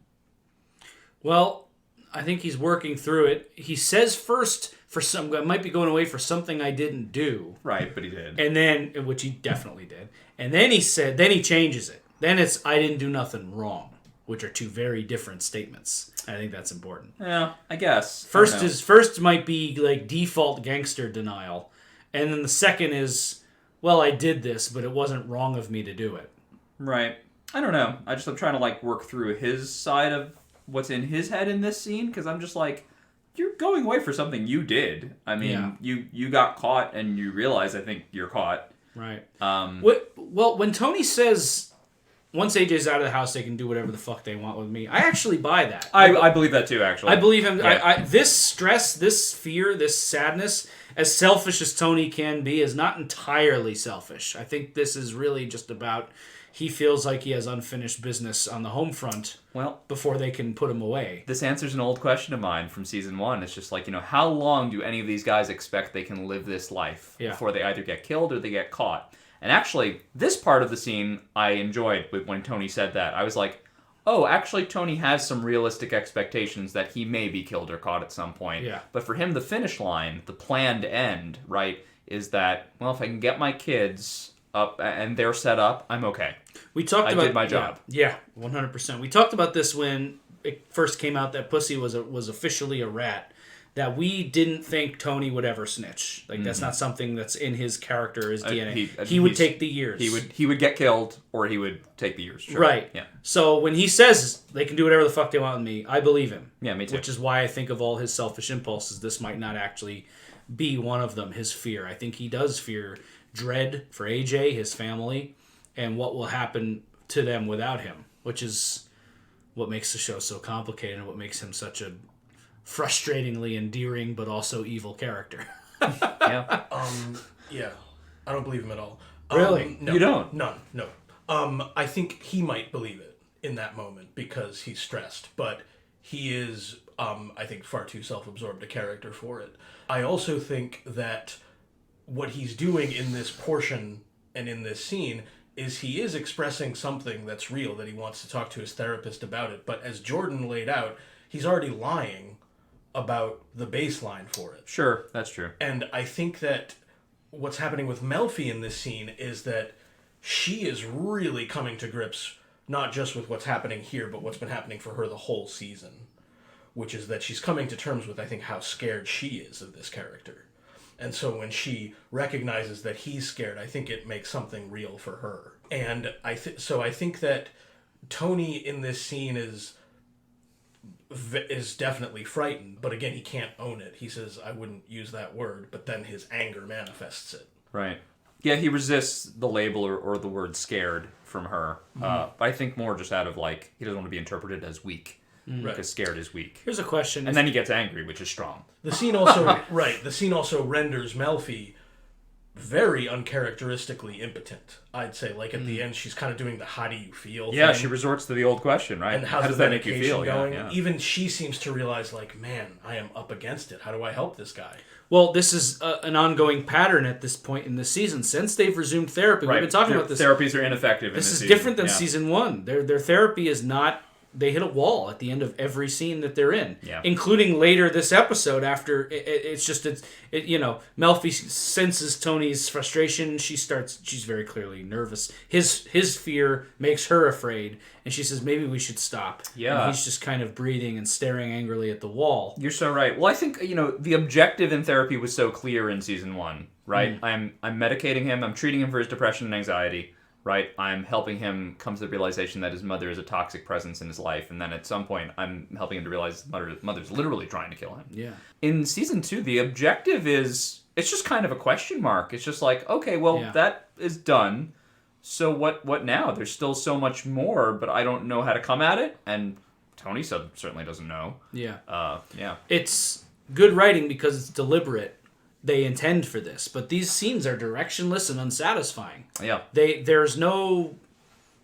Well, I think he's working through it. He says first, I might be going away for something I didn't do. Right, but he did. And then, which he definitely did. And then he changes it. Then it's, I didn't do nothing wrong, which are 2 very different statements. I think that's important. Yeah, I guess. First might be like default gangster denial. And then the second is, well, I did this, but it wasn't wrong of me to do it. Right. I don't know. I'm trying to work through his side of what's in his head in this scene, because I'm just like, you're going away for something you did. I mean, you got caught and you realize, I think, you're caught. Right. Well, when Tony says, once AJ's out of the house, they can do whatever the fuck they want with me, I actually buy that. I believe that too, actually. I believe him. Yeah. This stress, this fear, this sadness, as selfish as Tony can be, is not entirely selfish. I think this is really just about, he feels like he has unfinished business on the home front before they can put him away. This answers an old question of mine from season 1. It's just like, how long do any of these guys expect they can live this life before they either get killed or they get caught? And actually, this part of the scene I enjoyed when Tony said that. I was like, oh, actually, Tony has some realistic expectations that he may be killed or caught at some point. Yeah. But for him, the finish line, the planned end, right, is that, well, if I can get my kids up and they're set up, I'm okay. I did my job. Yeah, 100%. We talked about this when it first came out that Pussy was officially a rat. That we didn't think Tony would ever snitch. Like, that's not something that's in his character, his DNA. He would take the years. He would get killed, or he would take the years. Sure. Right. Yeah. So when he says they can do whatever the fuck they want with me, I believe him. Yeah, me too. Which is why I think of all his selfish impulses, this might not actually be one of them, his fear. I think he does fear dread for AJ, his family, and what will happen to them without him, which is what makes the show so complicated and what makes him such a frustratingly endearing but also evil character. Yeah. Yeah. I don't believe him at all. Really? No. You don't? None. No. I think he might believe it in that moment because he's stressed, but he is, I think, far too self-absorbed a character for it. I also think that what he's doing in this portion and in this scene is he is expressing something that's real, that he wants to talk to his therapist about it, but as Jordan laid out, he's already lying about the baseline for it. Sure, that's true. And I think that what's happening with Melfi in this scene is that she is really coming to grips not just with what's happening here, but what's been happening for her the whole season, which is that she's coming to terms with, I think, how scared she is of this character. And so when she recognizes that he's scared, I think it makes something real for her. And I think that Tony in this scene is definitely frightened, but again, he can't own it. He says, I wouldn't use that word, but then his anger manifests it. Right. Yeah, he resists the label or the word scared from her. I think more just out of, like, he doesn't want to be interpreted as weak. Because scared is weak. Here's a question. And then he gets angry, which is strong. The scene also, the scene also renders Melfi very uncharacteristically impotent, I'd say. Like, at the end, she's kind of doing the how do you feel Yeah, thing. she resorts to the old question, right? And how does that make you feel? Going? Yeah. Even she seems to realize, like, man, I am up against it. How do I help this guy? Well, this is an ongoing pattern at this point in the season. Since they've resumed therapy, Right. We've been talking about this. Therapies are ineffective. This in is this different than season. season one. Their therapy is not. They hit a wall at the end of every scene that they're in, including later this episode. After Melfi senses Tony's frustration. She's very clearly nervous. His fear makes her afraid, and she says, "Maybe we should stop." Yeah, and he's just kind of breathing and staring angrily at the wall. You're so right. Well, I think the objective in therapy was so clear in season one, right? I'm medicating him. I'm treating him for his depression and anxiety. Right, I'm helping him come to the realization that his mother is a toxic presence in his life, and then at some point, I'm helping him to realize his mother's literally trying to kill him. Yeah. In season 2, the objective is it's just kind of a question mark. It's just like, okay, well, that is done. So what now? There's still so much more, but I don't know how to come at it, and Tony certainly doesn't know. Yeah. Yeah. It's good writing because it's deliberate. They intend for this, but these scenes are directionless and unsatisfying. Yeah. There's no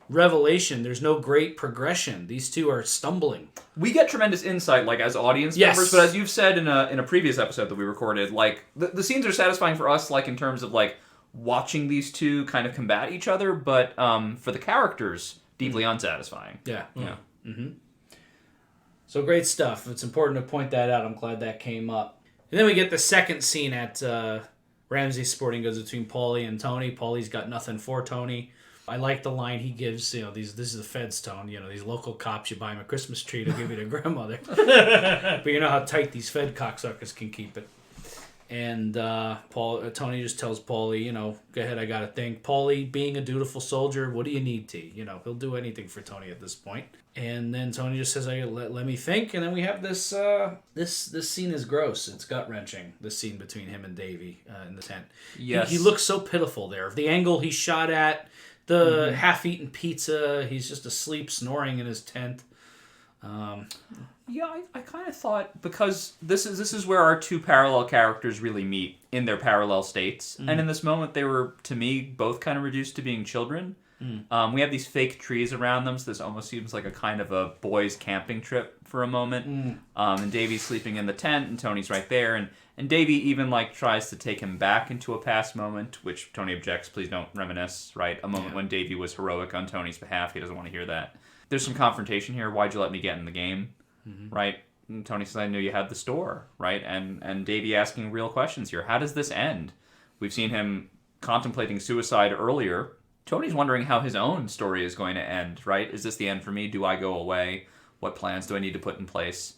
revelation. There's no great progression. These two are stumbling. We get tremendous insight, like, as audience members, but as you've said in a previous episode that we recorded, like, the scenes are satisfying for us, like, in terms of, like, watching these two kind of combat each other, but for the characters, deeply unsatisfying. Yeah. Yeah. Mm-hmm. So great stuff. It's important to point that out. I'm glad that came up. And then we get the second scene at Ramsey's sporting goods between Paulie and Tony. Paulie's got nothing for Tony. I like the line he gives, this is the Fed's tone, these local cops, you buy them a Christmas tree, they'll give you to grandmother. But you know how tight these Fed cocksuckers can keep it. And Tony just tells Paulie, go ahead, I got a thing. Paulie, being a dutiful soldier, what do you need, T? He'll do anything for Tony at this point. And then Tony just says, let me think. And then we have this this scene is gross. It's gut-wrenching, this scene between him and Davey in the tent. Yes. He looks so pitiful there. The angle he shot at, the half-eaten pizza, he's just asleep, snoring in his tent. Yeah, I kind of thought, because this is where our two parallel characters really meet in their parallel states. And in this moment, they were, to me, both kind of reduced to being children. We have these fake trees around them, so this almost seems like a kind of a boys' camping trip for a moment. And Davey's sleeping in the tent, and Tony's right there. And Davey even, tries to take him back into a past moment, which Tony objects, please don't reminisce, right? A moment when Davey was heroic on Tony's behalf. He doesn't want to hear that. There's some confrontation here. Why'd you let me get in the game? Right? And Tony says, I knew you had the store, right? And Davey asking real questions here. How does this end? We've seen him contemplating suicide earlier. Tony's wondering how his own story is going to end, right? Is this the end for me? Do I go away? What plans do I need to put in place?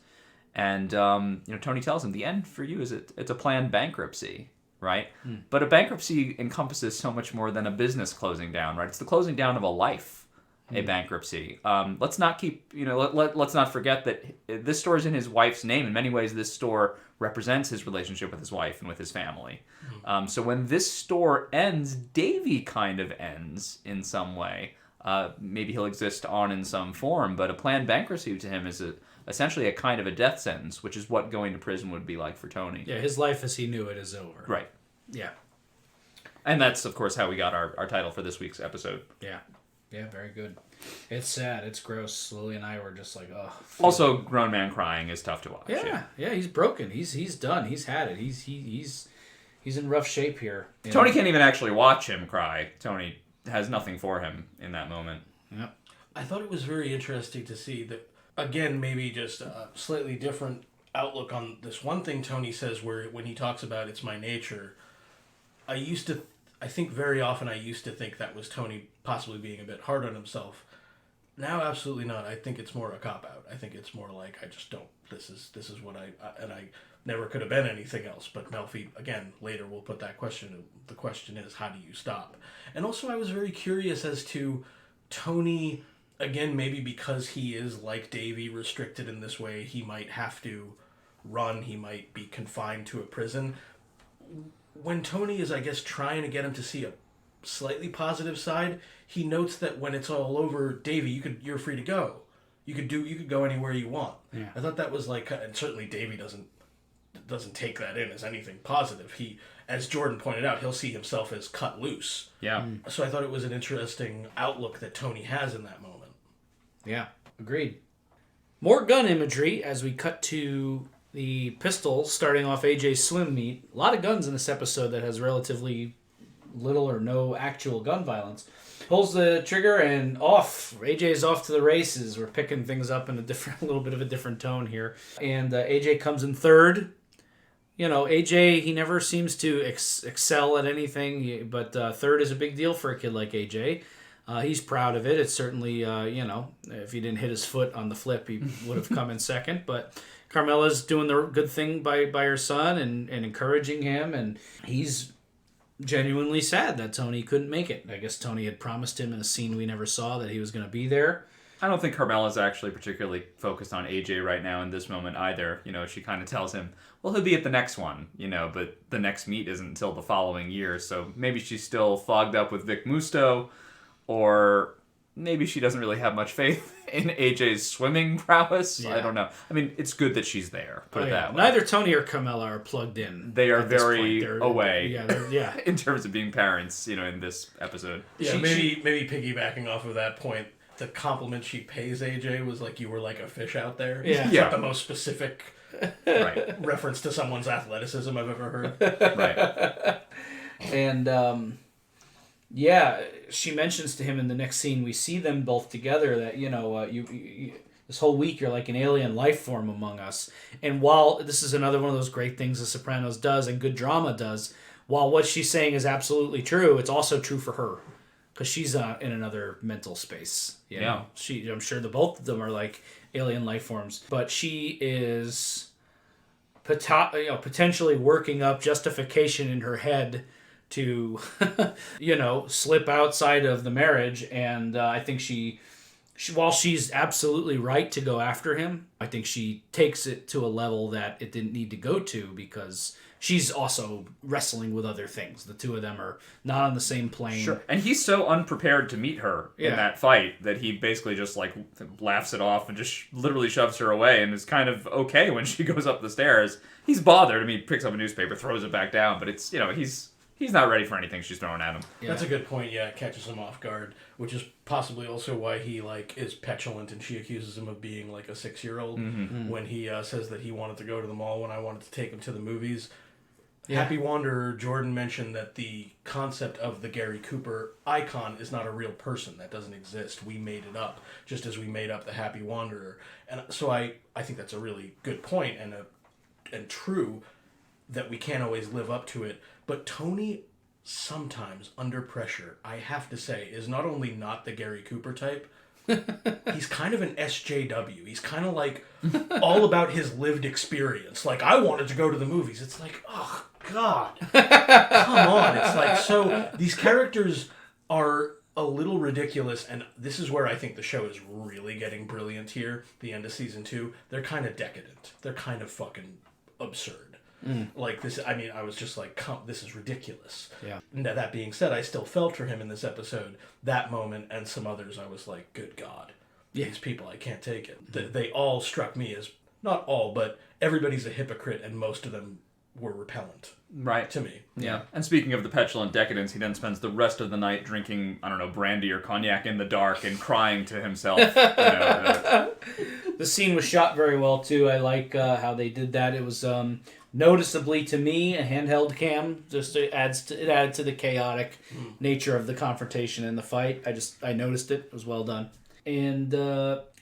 And Tony tells him the end for you is it's a planned bankruptcy, right? But a bankruptcy encompasses so much more than a business closing down, right? It's the closing down of a life, a bankruptcy. Let's not let's not forget that this store is in his wife's name. In many ways, this store represents his relationship with his wife and with his family. So when this store ends, Davey kind of ends in some way. Maybe he'll exist on in some form, but a planned bankruptcy to him is essentially a kind of a death sentence, which is what going to prison would be like for Tony. Yeah, his life as he knew it is over. Right. Yeah. And that's, of course, how we got our title for this week's episode. Yeah. Yeah, very good. It's sad. It's gross. Lily and I were just like, oh. Also, grown man crying is tough to watch. Yeah, he's broken. He's done. He's had it. He's in rough shape here. Tony can't even actually watch him cry. Tony has nothing for him in that moment. Yep. I thought it was very interesting to see that, again, maybe just a slightly different outlook on this one thing Tony says when he talks about it's my nature. I think very often I used to think that was Tony possibly being a bit hard on himself. Now, absolutely not. I think it's more a cop-out. I think it's more like, I just don't, this is what and I never could have been anything else. But Melfi, again, later we'll put that question. The question is, how do you stop? And also, I was very curious as to Tony, again, maybe because he is like Davey, restricted in this way, he might have to run, he might be confined to a prison. When Tony is, I guess, trying to get him to see a slightly positive side, he notes that when it's all over, Davey, you're free to go. You could go anywhere you want. Yeah. I thought that was like, and certainly Davey doesn't take that in as anything positive. He, as Jordan pointed out, he'll see himself as cut loose. Yeah. So I thought it was an interesting outlook that Tony has in that moment. Yeah, agreed. More gun imagery as we cut to the pistol starting off AJ's swim meet. A lot of guns in this episode that has relatively little or no actual gun violence. Pulls the trigger and off. AJ's off to the races. We're picking things up in a little bit of a different tone here. And AJ comes in third. You know, AJ, he never seems to excel at anything, but third is a big deal for a kid like AJ. He's proud of it. It's certainly, if he didn't hit his foot on the flip, he would have come in second. But Carmella's doing the good thing by her son and encouraging him, and he's genuinely sad that Tony couldn't make it. I guess Tony had promised him in a scene we never saw that he was going to be there. I don't think Carmella's actually particularly focused on AJ right now in this moment either. You know, she kind of tells him, well, he'll be at the next one, you know, but the next meet isn't until the following year. So maybe she's still fogged up with Vic Musto, or maybe she doesn't really have much faith in AJ's swimming prowess. Yeah. I don't know. I mean, it's good that she's there, put it that way. Neither Tony or Carmella are plugged in. They are very away yeah. in terms of being parents, you know, in this episode. Yeah, maybe piggybacking off of that point, the compliment she pays AJ was like, you were like a fish out there. Yeah. It's not the most specific reference to someone's athleticism I've ever heard. Right. And, she mentions to him in the next scene, we see them both together, that, you know, you this whole week you're like an alien life form among us. And while this is another one of those great things The Sopranos does and good drama does, while what she's saying is absolutely true, it's also true for her. Because she's in another mental space. You know? I'm sure the both of them are like alien life forms. But she is potentially working up justification in her head to, slip outside of the marriage. And I think she, while she's absolutely right to go after him, I think she takes it to a level that it didn't need to go to, because she's also wrestling with other things. The two of them are not on the same plane. Sure. And he's so unprepared to meet her in that fight that he basically just like laughs it off and just literally shoves her away, and is kind of okay when she goes up the stairs. He's bothered. I mean, he picks up a newspaper, throws it back down, but it's, he's not ready for anything she's throwing at him. Yeah. That's a good point. Yeah, it catches him off guard, which is possibly also why he is petulant, and she accuses him of being like a 6-year-old when he says that he wanted to go to the mall when I wanted to take him to the movies. Yeah. Happy Wanderer, Jordan mentioned that the concept of the Gary Cooper icon is not a real person. That doesn't exist. We made it up, just as we made up the Happy Wanderer. And so I think that's a really good point and true, that we can't always live up to it. But Tony, sometimes under pressure, I have to say, is not only not the Gary Cooper type, he's kind of an SJW. He's kind of like all about his lived experience. Like, I wanted to go to the movies. It's like, oh, God. Come on. It's like, so these characters are a little ridiculous, and this is where I think the show is really getting brilliant here, the end of season 2. They're kind of decadent. They're kind of fucking absurd. Like this, I mean, I was just like, this is ridiculous. Yeah. Now, that being said, I still felt for him in this episode. That moment and some others, I was like, good God. These people, I can't take it. They all struck me as, not all, but everybody's a hypocrite, and most of them were repellent. Right. To me. Yeah. And speaking of the petulant decadence, he then spends the rest of the night drinking, I don't know, brandy or cognac in the dark and crying to himself. The scene was shot very well, too. I like how they did that. It was noticeably, to me, a handheld cam. Just added to the chaotic nature of the confrontation and the fight. I noticed it. It was well done. And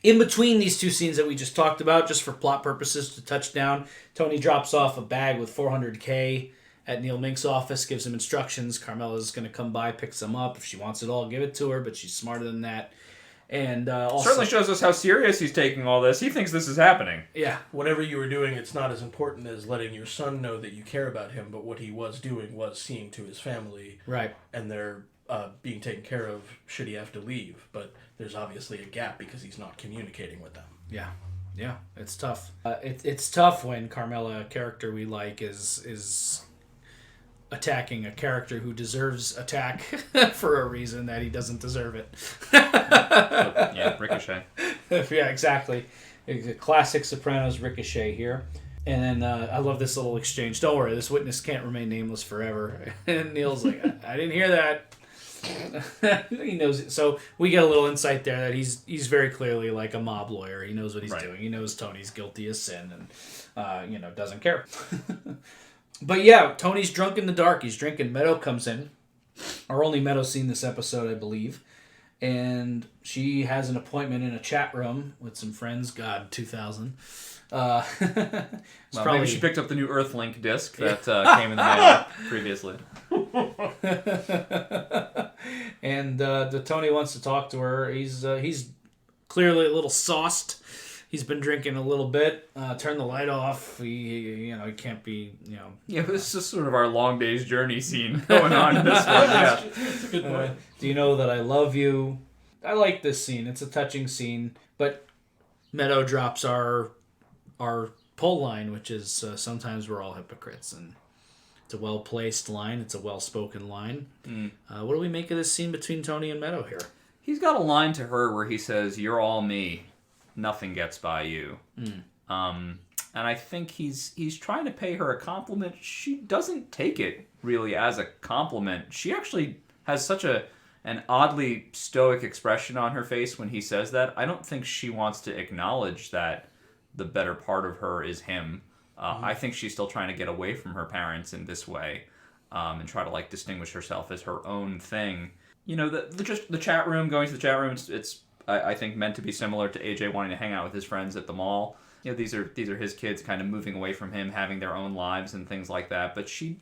in between these two scenes that we just talked about, just for plot purposes to touch down, Tony drops off a bag with $400K at Neil Mink's office, gives him instructions. Carmella's going to come by, picks them up. If she wants it all, give it to her, but she's smarter than that. And also, Certainly shows us how serious he's taking all this. He thinks this is happening. yeah, Whatever you were doing, it's not as important as letting your son know that you care about him, but what he was doing was seeing to his family. right. And they're being taken care of should he have to leave. But there's obviously a gap because he's not communicating with them. Yeah, it's tough. It's tough when Carmella, a character we like, is attacking a character who deserves attack for a reason that he doesn't deserve it. Yeah, Ricochet. Yeah, exactly. It's a classic Sopranos Ricochet here. And then I love this little exchange. Don't worry, this witness can't remain nameless forever. And Neil's like, I didn't hear that. He knows it. So we get a little insight there that he's very clearly like a mob lawyer. He knows what he's doing. He knows Tony's guilty as sin and doesn't care. But yeah, Tony's drunk in the dark. He's drinking. Meadow comes in. Our only Meadow scene this episode, I believe. And she has an appointment in a chat room with some friends. God, 2000. Well, probably... maybe she picked up the new Earthlink disc that came in the mail previously. And the Tony wants to talk to her. He's clearly a little sauced. He's been drinking a little bit. Turn the light off. He can't be. Yeah, this is sort of our long day's journey scene going on in this one. Yeah. That's a good point. Do you know that I love you? I like this scene. It's a touching scene. But Meadow drops our pull line, which is sometimes we're all hypocrites, and it's a well placed line. It's a well spoken line. What do we make of this scene between Tony and Meadow here? He's got a line to her where he says, "You're all me. Nothing gets by you." And I think he's trying to pay her a compliment. She doesn't take it really as a compliment. She actually has such an oddly stoic expression on her face when he says that. I don't think she wants to acknowledge that the better part of her is him. I think she's still trying to get away from her parents in this way, and try to like distinguish herself as her own thing. The chat room, going to the chat room, it's I think meant to be similar to AJ wanting to hang out with his friends at the mall. These are his kids kind of moving away from him, having their own lives and things like that. But she,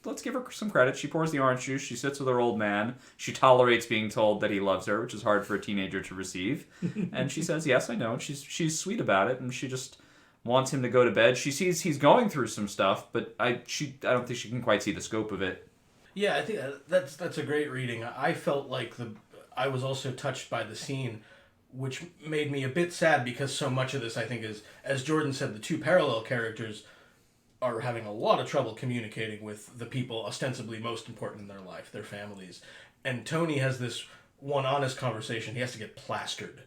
let's give her some credit. She pours the orange juice. She sits with her old man. She tolerates being told that he loves her, which is hard for a teenager to receive. And she says, "Yes, I know." And she's sweet about it, and she just wants him to go to bed. She sees he's going through some stuff, but I don't think she can quite see the scope of it. Yeah, I think that's a great reading. I felt like I was also touched by the scene, which made me a bit sad because so much of this, I think, is, as Jordan said, the two parallel characters are having a lot of trouble communicating with the people ostensibly most important in their life, their families. And Tony has this one honest conversation. He has to get plastered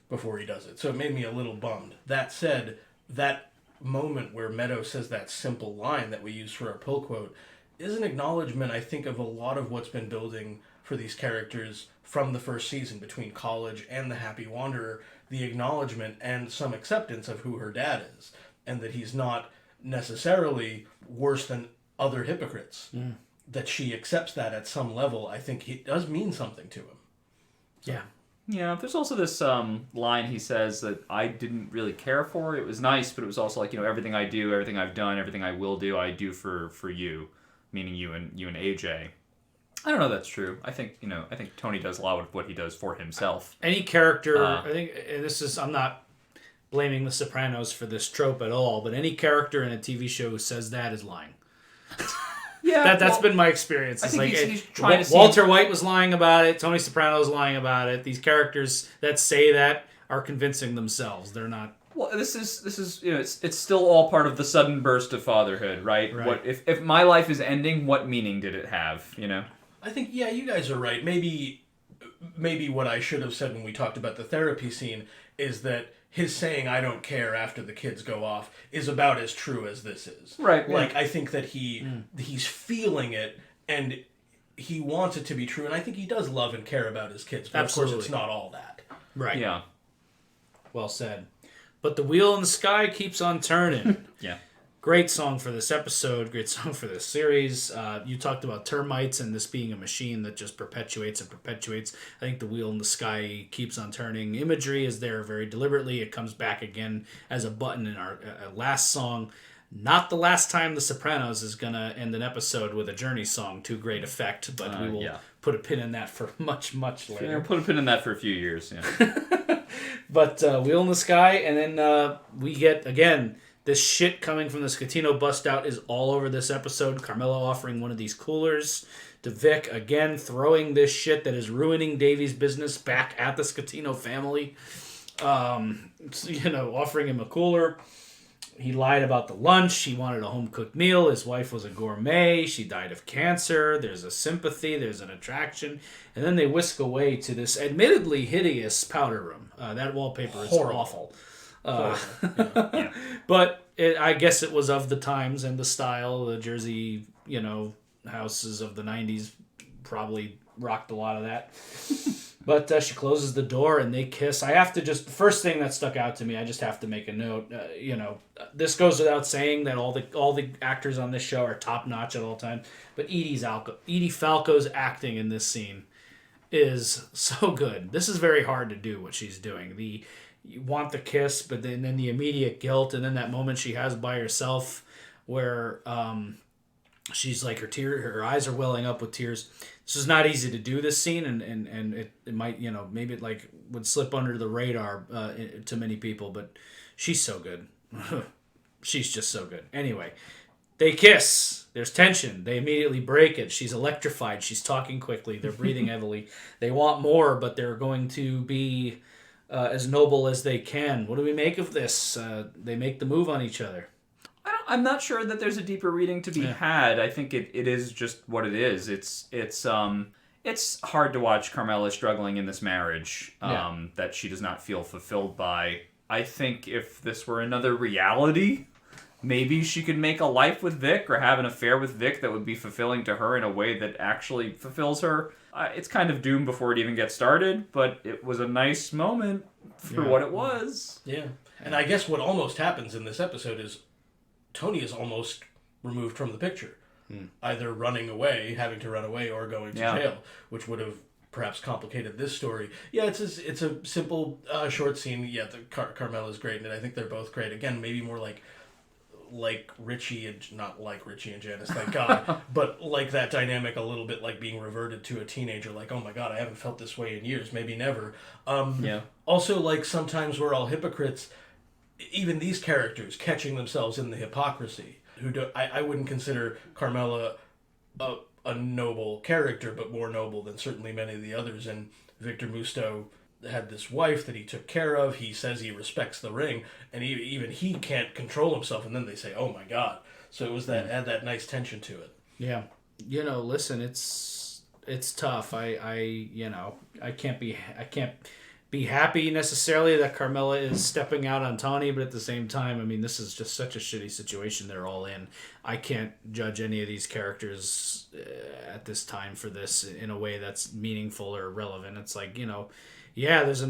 before he does it. So it made me a little bummed. That said, that moment where Meadow says that simple line that we use for our pull quote is an acknowledgement, I think, of a lot of what's been building for these characters from the first season, between college and the Happy Wanderer, the acknowledgement and some acceptance of who her dad is, and that he's not necessarily worse than other hypocrites. That she accepts that at some level, I think it does mean something to him. So. Yeah, there's also this line he says that I didn't really care for. It was nice, but it was also like, everything I do, everything I've done, everything I will do, I do for you, meaning you and AJ. I don't know if that's true. I think Tony does a lot of what he does for himself. Any character, I think, I'm not blaming The Sopranos for this trope at all, but any character in a TV show who says that is lying. Yeah, that's been my experience. It's I think like he's trying to Walter White was lying about it. Tony Soprano's lying about it. These characters that say that are convincing themselves. They're not. Well, this is it's still all part of the sudden burst of fatherhood, right? What if my life is ending? What meaning did it have? I think, yeah, you guys are right. Maybe what I should have said when we talked about the therapy scene is that his saying "I don't care" after the kids go off is about as true as this is. Right. Like, I think that he's feeling it and he wants it to be true, and I think he does love and care about his kids. But Absolutely. Of course, it's not all that. Right. Yeah. Well said. But the wheel in the sky keeps on turning. Yeah. Great song for this episode. Great song for this series. You talked about termites and this being a machine that just perpetuates and perpetuates. I think the wheel in the sky keeps on turning. Imagery is there very deliberately. It comes back again as a button in our last song. Not the last time The Sopranos is going to end an episode with a Journey song to great effect, but we will put a pin in that for much, much later. Yeah, put a pin in that for a few years, yeah. But Wheel in the Sky, and then we get, again, this shit coming from the Scatino bust out is all over this episode. Carmella offering one of these coolers to Vic, again, throwing this shit that is ruining Davy's business back at the Scatino family. Offering him a cooler. He lied about the lunch. He wanted a home-cooked meal. His wife was a gourmet. She died of cancer. There's a sympathy. There's an attraction. And then they whisk away to this admittedly hideous powder room. That wallpaper is awful. Yeah. But I guess it was of the times and the style. The Jersey, houses of the 90s probably rocked a lot of that. But she closes the door and they kiss. I have to the first thing that stuck out to me, I just have to make a note. This goes without saying that all the actors on this show are top notch at all times. But Edie Falco's acting in this scene is so good. This is very hard to do what she's doing. You want the kiss, but then the immediate guilt, and then that moment she has by herself where she's like her eyes are welling up with tears. This is not easy to do, this scene, and it might, maybe it like would slip under the radar to many people, but she's so good. She's just so good. Anyway, they kiss. There's tension. They immediately break it. She's electrified. She's talking quickly. They're breathing heavily. They want more, but they're going to be as noble as they can. What do we make of this? They make the move on each other. I'm not sure that there's a deeper reading to be had. I think it is just what it is. It's hard to watch Carmella struggling in this marriage that she does not feel fulfilled by. I think if this were another reality, maybe she could make a life with Vic or have an affair with Vic that would be fulfilling to her in a way that actually fulfills her. It's kind of doomed before it even gets started, but it was a nice moment for what it was. Yeah. And I guess what almost happens in this episode is Tony is almost removed from the picture. Either running away, having to run away, or going to jail, which would have perhaps complicated this story. Yeah, it's a simple, short scene. Yeah, Carmella's great, and I think they're both great. Again, maybe more like Richie and not like Richie and Janice, thank God, but like that dynamic a little bit like being reverted to a teenager. Like, oh my God, I haven't felt this way in years. Maybe never. Also, like sometimes we're all hypocrites. Even these characters catching themselves in the hypocrisy. I wouldn't consider Carmella a noble character, but more noble than certainly many of the others. And Victor Musto had this wife that he took care of. He says he respects the ring, and even he can't control himself. And then they say, "Oh my God!" So it was add that nice tension to it. Yeah, listen, it's tough. I can't be happy necessarily that Carmella is stepping out on Tawny, but at the same time, I mean, this is just such a shitty situation they're all in. I can't judge any of these characters at this time for this in a way that's meaningful or relevant. It's like, there's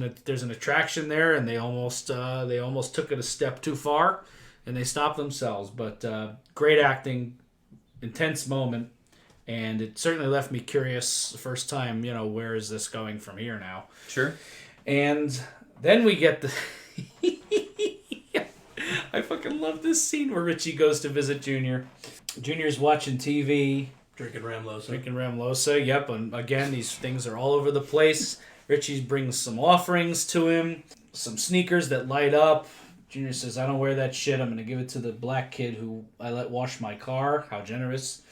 an attraction there, and they almost took it a step too far, and they stopped themselves. But great acting, intense moment, and it certainly left me curious the first time. Where is this going from here now? Sure. And then we get the... I fucking love this scene where Richie goes to visit Junior. Junior's watching TV. Drinking Ramlosa. Yep, and again, these things are all over the place. Richie brings some offerings to him. Some sneakers that light up. Junior says, I don't wear that shit. I'm going to give it to the black kid who I let wash my car. How generous.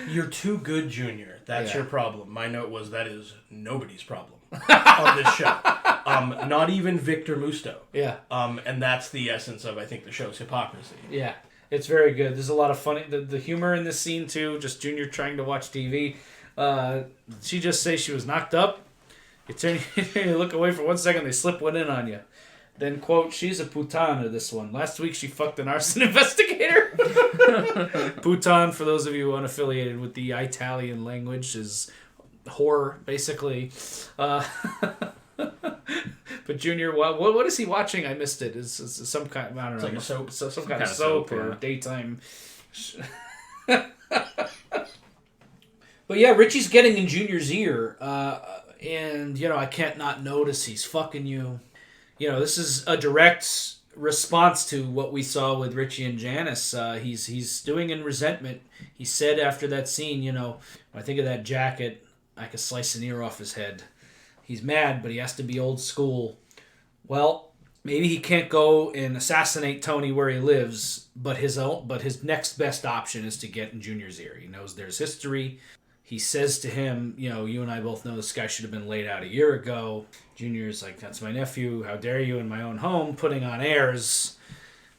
You're too good, Junior. That's your problem. My note was that is nobody's problem on this show. Not even Victor Musto. Yeah. And that's the essence of, I think, the show's hypocrisy. Yeah. It's very good. There's a lot of funny... The humor in this scene, too. Just Junior trying to watch TV. She just say she was knocked up. You look away for 1 second, they slip one in on you. Then, quote, she's a putana, this one. Last week she fucked an arson investigator. Putan, for those of you unaffiliated with the Italian language, is whore, basically. But Junior, what is he watching? I missed it. It's some kind, I don't know. Like a soap. Some kind of soap or daytime. But yeah, Richie's getting in Junior's ear. And, I can't not notice he's fucking you. This is a direct response to what we saw with Richie and Janice. He's stewing in resentment. He said after that scene, when I think of that jacket, I could slice an ear off his head. He's mad, but he has to be old school. Well, maybe he can't go and assassinate Tony where he lives, but his next best option is to get in Junior's ear. He knows there's history. He says to him, you and I both know this guy should have been laid out a year ago. Junior's like, that's my nephew. How dare you in my own home, putting on airs,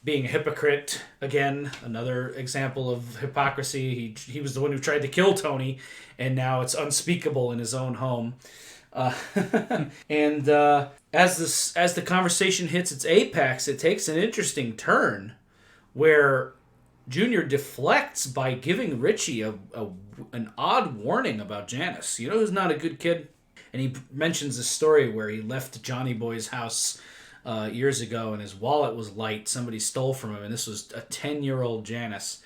being a hypocrite. Again, another example of hypocrisy. He was the one who tried to kill Tony, and now it's unspeakable in his own home. And as the conversation hits its apex, it takes an interesting turn where Junior deflects by giving Richie an odd warning about Janice. Who's not a good kid? And he mentions a story where he left Johnny Boy's house years ago and his wallet was light. Somebody stole from him, and this was a 10-year-old Janice.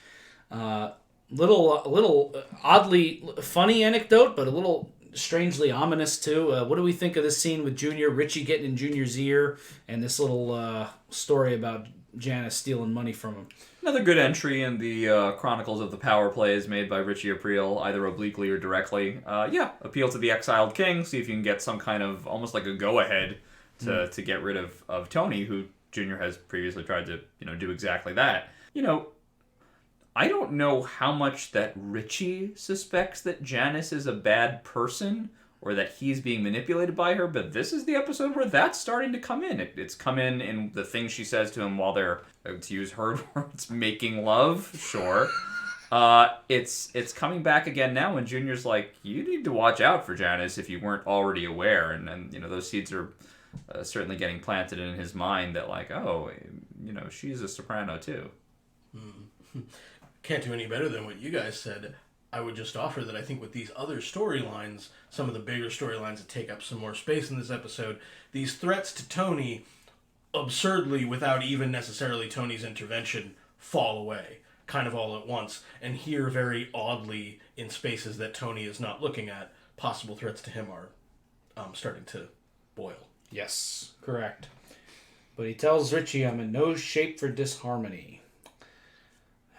Little oddly funny anecdote, but a little strangely ominous too. What do we think of this scene with Junior, Richie getting in Junior's ear, and this little story about Janice stealing money from him? Another good entry in the chronicles of the power plays made by Richie Aprile, either obliquely or directly. Appeal to the exiled king, see if you can get some kind of almost like a go-ahead to get rid of Tony, who Junior has previously tried to do exactly that. I don't know how much that Richie suspects that Janice is a bad person or that he's being manipulated by her, but this is the episode where that's starting to come in. It's come in the things she says to him while they're, to use her words, making love. Sure. It's coming back again now when Junior's like, you need to watch out for Janice if you weren't already aware. And those seeds are certainly getting planted in his mind that like, she's a soprano too. Can't do any better than what you guys said. I would just offer that I think with these other storylines, some of the bigger storylines that take up some more space in this episode, these threats to Tony, absurdly, without even necessarily Tony's intervention, fall away, kind of all at once. And here, very oddly, in spaces that Tony is not looking at, possible threats to him are starting to boil. Yes, correct. But he tells Richie, I'm in no shape for disharmony.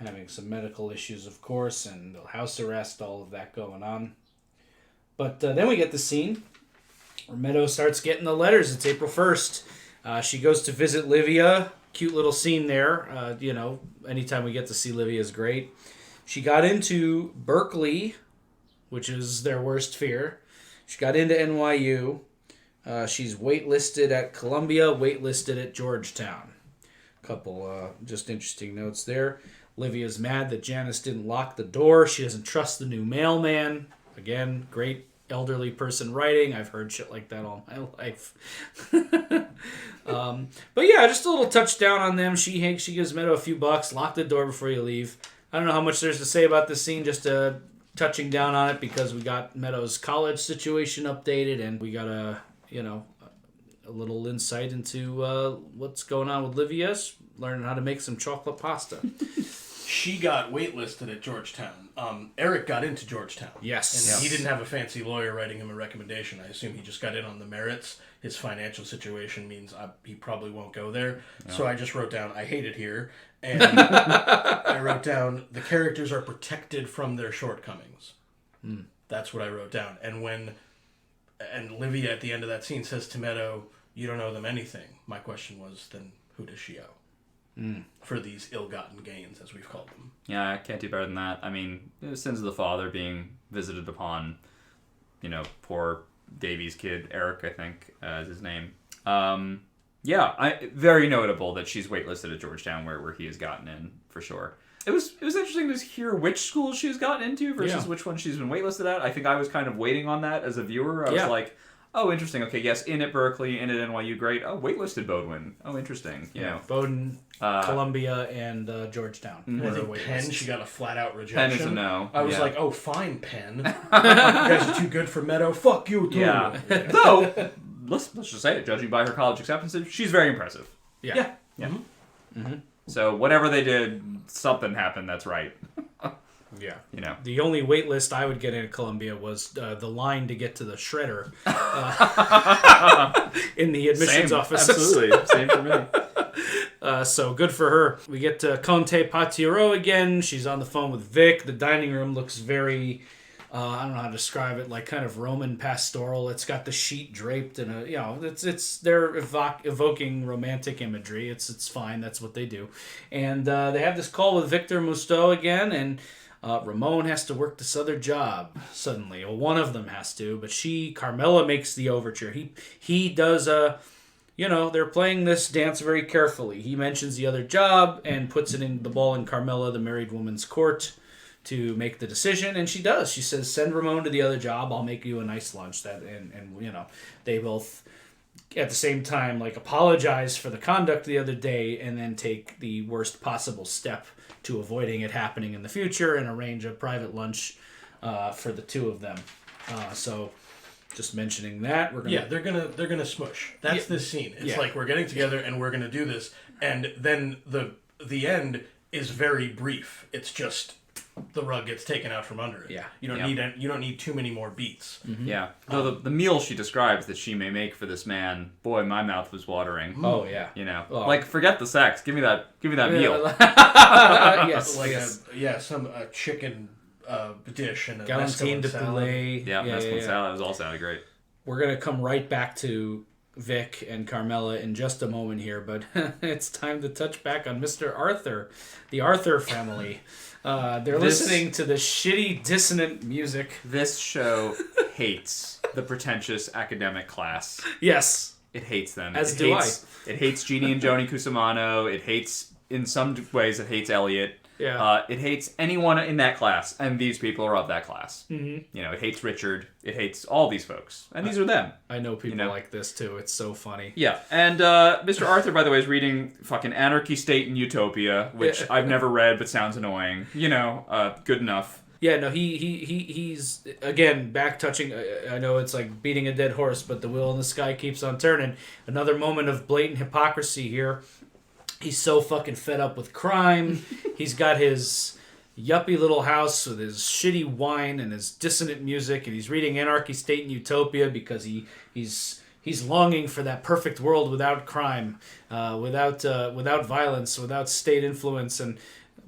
Having some medical issues, of course, and the house arrest, all of that going on. But then we get the scene where Meadow starts getting the letters. It's April 1st. She goes to visit Livia. Cute little scene there. Anytime we get to see Livia is great. She got into Berkeley, which is their worst fear. She got into NYU. She's waitlisted at Columbia, waitlisted at Georgetown. Couple just interesting notes there. Livia's mad that Janice didn't lock the door. She doesn't trust the new mailman. Again, great elderly person writing. I've heard shit like that all my life. But yeah, just a little touchdown on them. She gives Meadow a few bucks. Lock the door before you leave. I don't know how much there's to say about this scene. Just touching down on it because we got Meadow's college situation updated and we got a little insight into what's going on with Livia's. Learning how to make some chocolate pasta. She got waitlisted at Georgetown. Eric got into Georgetown. Yes. And he didn't have a fancy lawyer writing him a recommendation. I assume he just got in on the merits. His financial situation means he probably won't go there. No. So I just wrote down, I hate it here. And I wrote down, the characters are protected from their shortcomings. That's what I wrote down. And Livia at the end of that scene says to Meadow, you don't owe them anything. My question was, then who does she owe? For these ill-gotten gains, as we've called them. Yeah, I can't do better than that. I mean, the sins of the father being visited upon, poor Davy's kid, Eric, I think, is his name. Very notable that she's waitlisted at Georgetown, where he has gotten in, for sure. It was interesting to hear which school she's gotten into versus which one she's been waitlisted at. I think I was kind of waiting on that as a viewer. I was like, oh, interesting. Okay, yes, in at Berkeley, in at NYU, great. Oh, waitlisted Bowdoin. Oh, interesting. Bowdoin, Columbia, and Georgetown. Mm-hmm. I think Penn, she got a flat-out rejection. Penn is a no. I was like, oh, fine, Penn. You guys are too good for Meadow. Fuck you, too. Yeah. Though, let's just say it, judging by her college acceptances, she's very impressive. Yeah. Mm-hmm. So whatever they did, something happened that's right. Yeah. The only wait list I would get in Columbia was the line to get to the shredder in the admissions office. Absolutely. Same for me. So good for her. We get to Conte Patiro again. She's on the phone with Vic. The dining room looks very, I don't know how to describe it, like kind of Roman pastoral. It's got the sheet draped and they're evoking romantic imagery. It's fine. That's what they do. And they have this call with Victor Musto again, and Ramon has to work this other job suddenly. Well, one of them has to, but Carmella makes the overture. He does they're playing this dance very carefully. He mentions the other job and puts the ball in Carmella, the married woman's court, to make the decision, and she does. She says, "Send Ramon to the other job. I'll make you a nice lunch." They both at the same time like apologize for the conduct the other day, and then take the worst possible step to avoiding it happening in the future and arrange a private lunch for the two of them. So. Just mentioning that they're gonna smush. That's this scene. It's like we're getting together and we're gonna do this, and then the end is very brief. It's just the rug gets taken out from under it. Yeah, you don't need too many more beats. Mm-hmm. Yeah, though the meal she describes that she may make for this man, boy, my mouth was watering. Oh yeah, like forget the sex. Give me that meal. Yes, some chicken. Dish and a Galantine de salad. poulet. Yeah, mesclun salad. It all sounded great. We're going to come right back to Vic and Carmella in just a moment here, but it's time to touch back on Mr. Arthur, the Arthur family. They're listening to the shitty, dissonant music. This show hates the pretentious academic class. Yes. It hates them. As do I. It hates Jeannie and Joni Cusimano. It hates, in some ways, it hates Elliot. Yeah. It hates anyone in that class, and these people are of that class. Mm-hmm. It hates Richard. It hates all these folks, and these are them. I know people like this too. It's so funny. Yeah, and Mr. Arthur, by the way, is reading fucking Anarchy, State, and Utopia, which I've never read but sounds annoying. Good enough. Yeah, no, he's again back touching. I know it's like beating a dead horse, but the wheel in the sky keeps on turning. Another moment of blatant hypocrisy here. He's so fucking fed up with crime. He's got his yuppie little house with his shitty wine and his dissonant music, and he's reading Anarchy, State, and Utopia because he's longing for that perfect world without crime, without violence, without state influence. And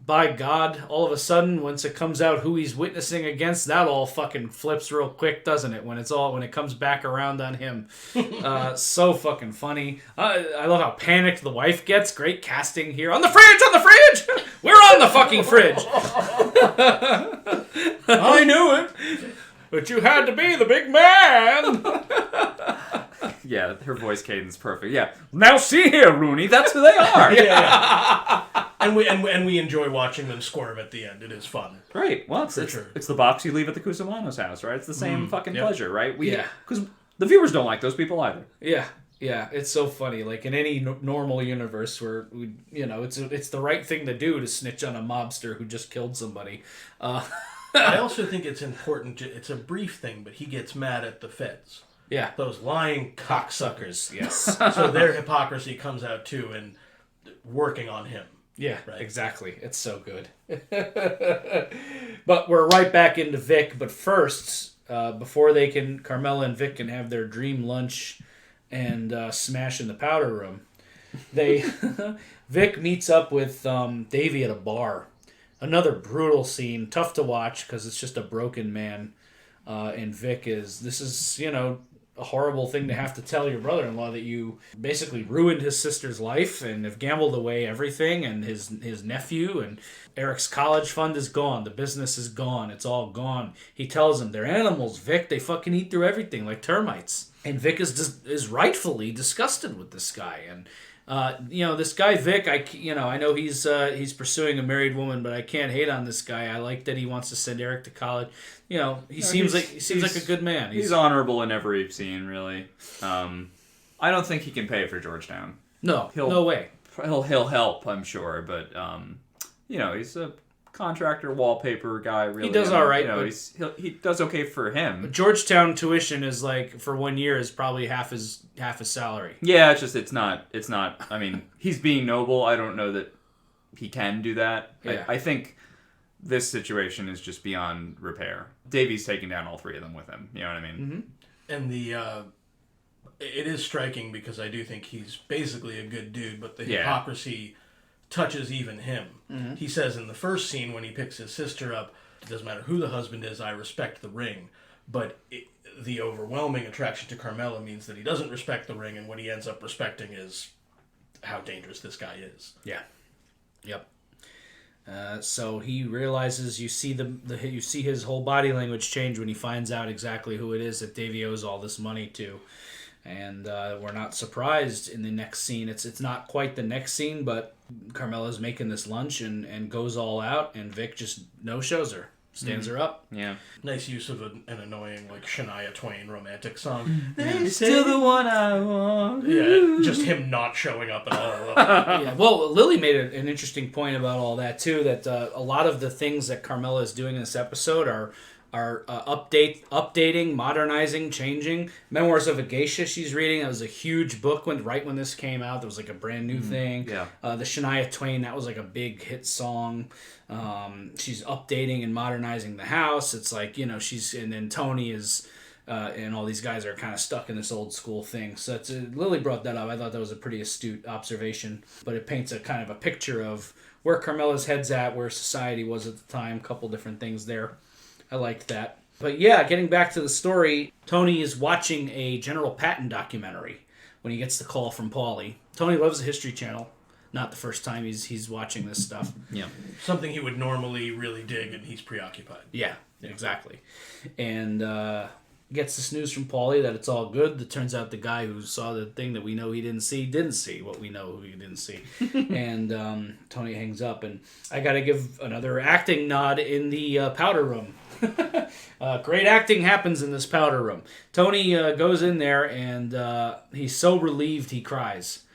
by God, all of a sudden, once it comes out who he's witnessing against, that all fucking flips real quick, doesn't it? When it comes back around on him. So fucking funny. I love how panicked the wife gets. Great casting here. On the fridge! We're on the fucking fridge! I knew it! But you had to be the big man! Yeah, her voice cadence perfect. Yeah. Now see here, Rooney, that's who they are! Yeah. And we enjoy watching them squirm at the end. It is fun. Right. Well, it's the box you leave at the Cusimano's house, right? It's the same fucking pleasure, right? Because the viewers don't like those people either. Yeah. Yeah, it's so funny. Like in any normal universe where it's the right thing to do to snitch on a mobster who just killed somebody. I also think it's important. It's a brief thing, but he gets mad at the feds. Yeah, those lying cocksuckers. Yes. So their hypocrisy comes out too, and working on him. Yeah, right. Exactly. It's so good. But we're right back into Vic. But first, before Carmella and Vic can have their dream lunch and smash in the powder room, Vic meets up with Davey at a bar. Another brutal scene, tough to watch because it's just a broken man. And Vic this is a horrible thing to have to tell your brother-in-law that you basically ruined his sister's life and have gambled away everything, and his nephew and Eric's college fund is gone. The business is gone. It's all gone. He tells him they're animals, Vic. They fucking eat through everything like termites. And Vic is rightfully disgusted with this guy. And this guy Vic, I know he's pursuing a married woman, but I can't hate on this guy. I like that he wants to send Eric to college. He seems like a good man. He's honorable in every scene, really. I don't think he can pay for Georgetown. No, no way. He'll help, I'm sure, but he's a contractor, wallpaper guy. Really, he does all right. He does okay for him. Georgetown tuition is like for 1 year is probably half his salary. Yeah, it's not. I mean, he's being noble. I don't know that he can do that. Yeah. I think this situation is just beyond repair. Davey's taking down all three of them with him. You know what I mean? Mm-hmm. And the It is striking because I do think he's basically a good dude, but the Yeah. hypocrisy touches even him. Mm-hmm. He says in the first scene when he picks his sister up, it doesn't matter who the husband is, I respect the ring. But the overwhelming attraction to Carmella means that he doesn't respect the ring, and what he ends up respecting is how dangerous this guy is. Yeah. Yep. So he realizes you see you see his whole body language change when he finds out exactly who it is that Davey owes all this money to, and we're not surprised in the next scene. It's not quite the next scene, but Carmella's making this lunch and goes all out, and Vic just no shows her, stands her up. Yeah. Nice use of an annoying like Shania Twain romantic song. It's still the one I want. Yeah, just him not showing up at all. Yeah, well, Lily made an interesting point about all that too. That a lot of the things that Carmella is doing in this episode are updating, modernizing, changing. Memoirs of a Geisha she's reading. That was a huge book right when this came out. That was like a brand new thing. Yeah. The Shania Twain, that was like a big hit song. She's updating and modernizing the house. It's like, and then Tony is. And all these guys are kind of stuck in this old school thing. So Lily brought that up. I thought that was a pretty astute observation. But it paints a kind of a picture of where Carmella's head's at, where society was at the time. A couple different things there. I liked that. But yeah, getting back to the story, Tony is watching a General Patton documentary when he gets the call from Paulie. Tony loves the History Channel. Not the first time he's watching this stuff. Yeah. Something he would normally really dig, and he's preoccupied. Yeah, exactly. And gets this news from Paulie that it's all good. It turns out the guy who saw the thing that we know he didn't see what we know he didn't see. And Tony hangs up, and I got to give another acting nod in the powder room. Great acting happens in this powder room. Tony goes in there, and he's so relieved he cries.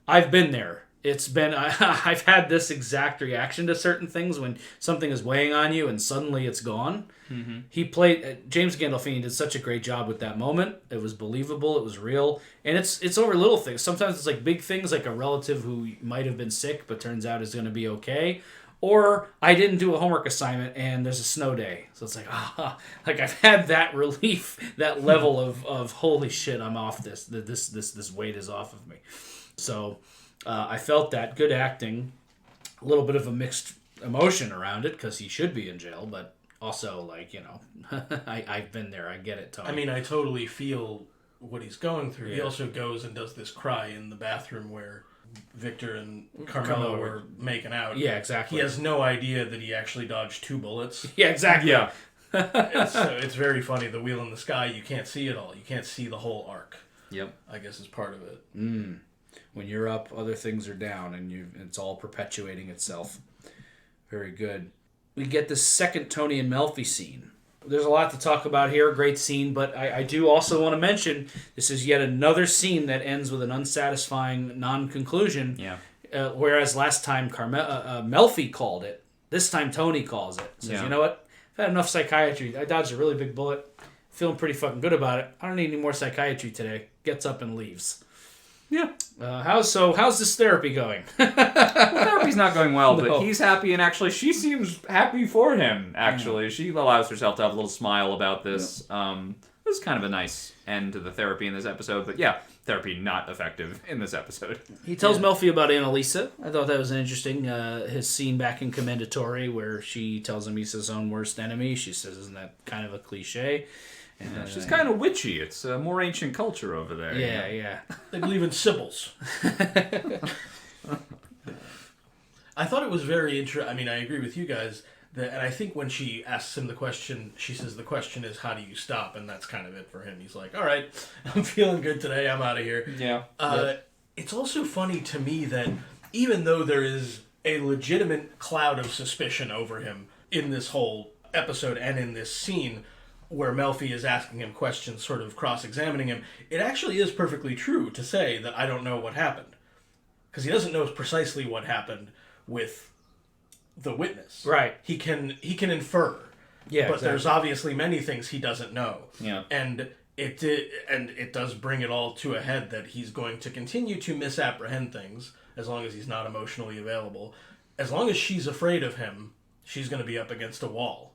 I've been there. I've had this exact reaction to certain things when something is weighing on you and suddenly it's gone. Mm-hmm. He played, James Gandolfini did such a great job with that moment. It was believable, it was real, and it's over little things. Sometimes it's like big things, like a relative who might have been sick but turns out is going to be okay. Or I didn't do a homework assignment and there's a snow day. So it's like, like I've had that relief, that level of holy shit, I'm off this. This weight is off of me. So I felt that. Good acting. A little bit of a mixed emotion around it because he should be in jail, but also like, I've been there. I get it, Tony. I mean, I totally feel what he's going through. Yeah. He also goes and does this cry in the bathroom where Victor and Carmella were making out. Yeah, exactly. He has no idea that he actually dodged 2 bullets. Yeah, exactly. Yeah. It's very funny. The wheel in the sky, you can't see it all. You can't see the whole arc. Yep. I guess is part of it. When you're up, other things are down, and it's all perpetuating itself. Very good. We get the second Tony and Melfi scene. There's a lot to talk about here. Great scene, but I do also want to mention this is yet another scene that ends with an unsatisfying non-conclusion. Yeah. Whereas last time Melfi called it, this time Tony calls it. Says, Yeah. You know what? I've had enough psychiatry. I dodged a really big bullet. Feeling pretty fucking good about it. I don't need any more psychiatry today. Gets up and leaves. Yeah. How's this therapy going? Therapy's not going well, No. but he's happy, and actually she seems happy for him, actually. She allows herself to have a little smile about this. It was kind of a nice end to the therapy in this episode, but yeah, therapy not effective in this episode. He tells Melfi about Annalisa. I thought that was an interesting, his scene back in Commendatory where she tells him he's his own worst enemy. She says, isn't that kind of a cliche? And, She's kind of witchy. It's a more ancient culture over there. Yeah. They believe in Sibyls. I thought it was very interesting. I mean, I agree with you guys. And I think when she asks him the question, she says the question is, how do you stop? And that's kind of it for him. He's like, all right, I'm feeling good today. I'm out of here. Yeah. It's also funny to me that even though there is a legitimate cloud of suspicion over him in this whole episode and in this scene, where Melfi is asking him questions, sort of cross-examining him, it actually is perfectly true to say that I don't know what happened. Because he doesn't know precisely what happened with the witness. Right. He can infer. Yeah, But exactly. there's obviously many things he doesn't know. Yeah. And it does bring it all to a head that he's going to continue to misapprehend things as long as he's not emotionally available. As long as she's afraid of him, she's going to be up against a wall.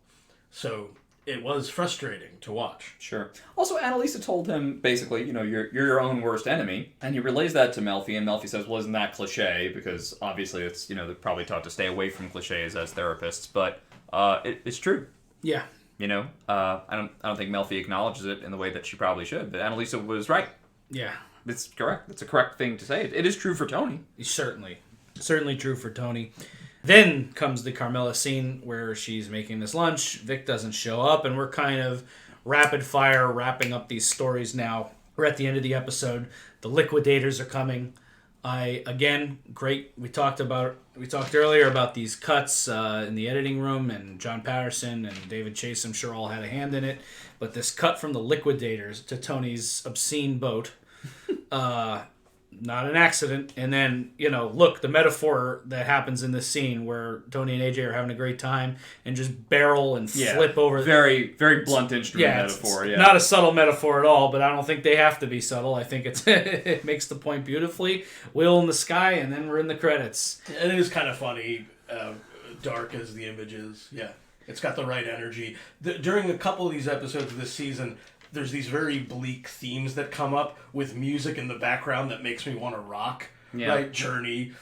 So it was frustrating to watch. Sure. Also, Annalisa told him, basically, you're your own worst enemy. And he relays that to Melfi, and Melfi says, well, isn't that cliche? Because obviously it's, they're probably taught to stay away from cliches as therapists. But it's true. Yeah. I don't think Melfi acknowledges it in the way that she probably should. But Annalisa was right. Yeah. It's correct. It's a correct thing to say. It is true for Tony. Certainly true for Tony. Then comes the Carmella scene where she's making this lunch. Vic doesn't show up, and we're kind of rapid fire wrapping up these stories now. We're at the end of the episode. The liquidators are coming. Great. We talked earlier about these cuts in the editing room, and John Patterson and David Chase, I'm sure, all had a hand in it. But this cut from the liquidators to Tony's obscene boat, not an accident. And then, look, the metaphor that happens in this scene where Tony and AJ are having a great time and just barrel and flip over. Very, very blunt instrument metaphor. It's not a subtle metaphor at all, but I don't think they have to be subtle. I think it makes the point beautifully. Wheel in the sky, and then we're in the credits. And it is kind of funny, dark as the image is. Yeah, it's got the right energy. During a couple of these episodes of this season, there's these very bleak themes that come up with music in the background that makes me want to rock, right? Journey,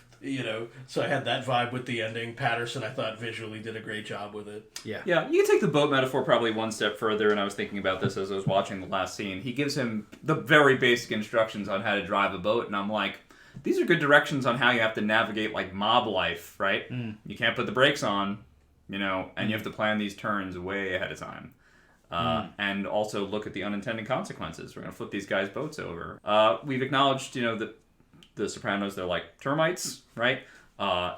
So I had that vibe with the ending. Patterson, I thought, visually did a great job with it. Yeah. Yeah, you can take the boat metaphor probably one step further, and I was thinking about this as I was watching the last scene. He gives him the very basic instructions on how to drive a boat, and I'm like, these are good directions on how you have to navigate, like, mob life, right? Mm. You can't put the brakes on, and you have to plan these turns way ahead of time. And also look at the unintended consequences. We're going to flip these guys' boats over. We've acknowledged, that the Sopranos, they're like termites, right?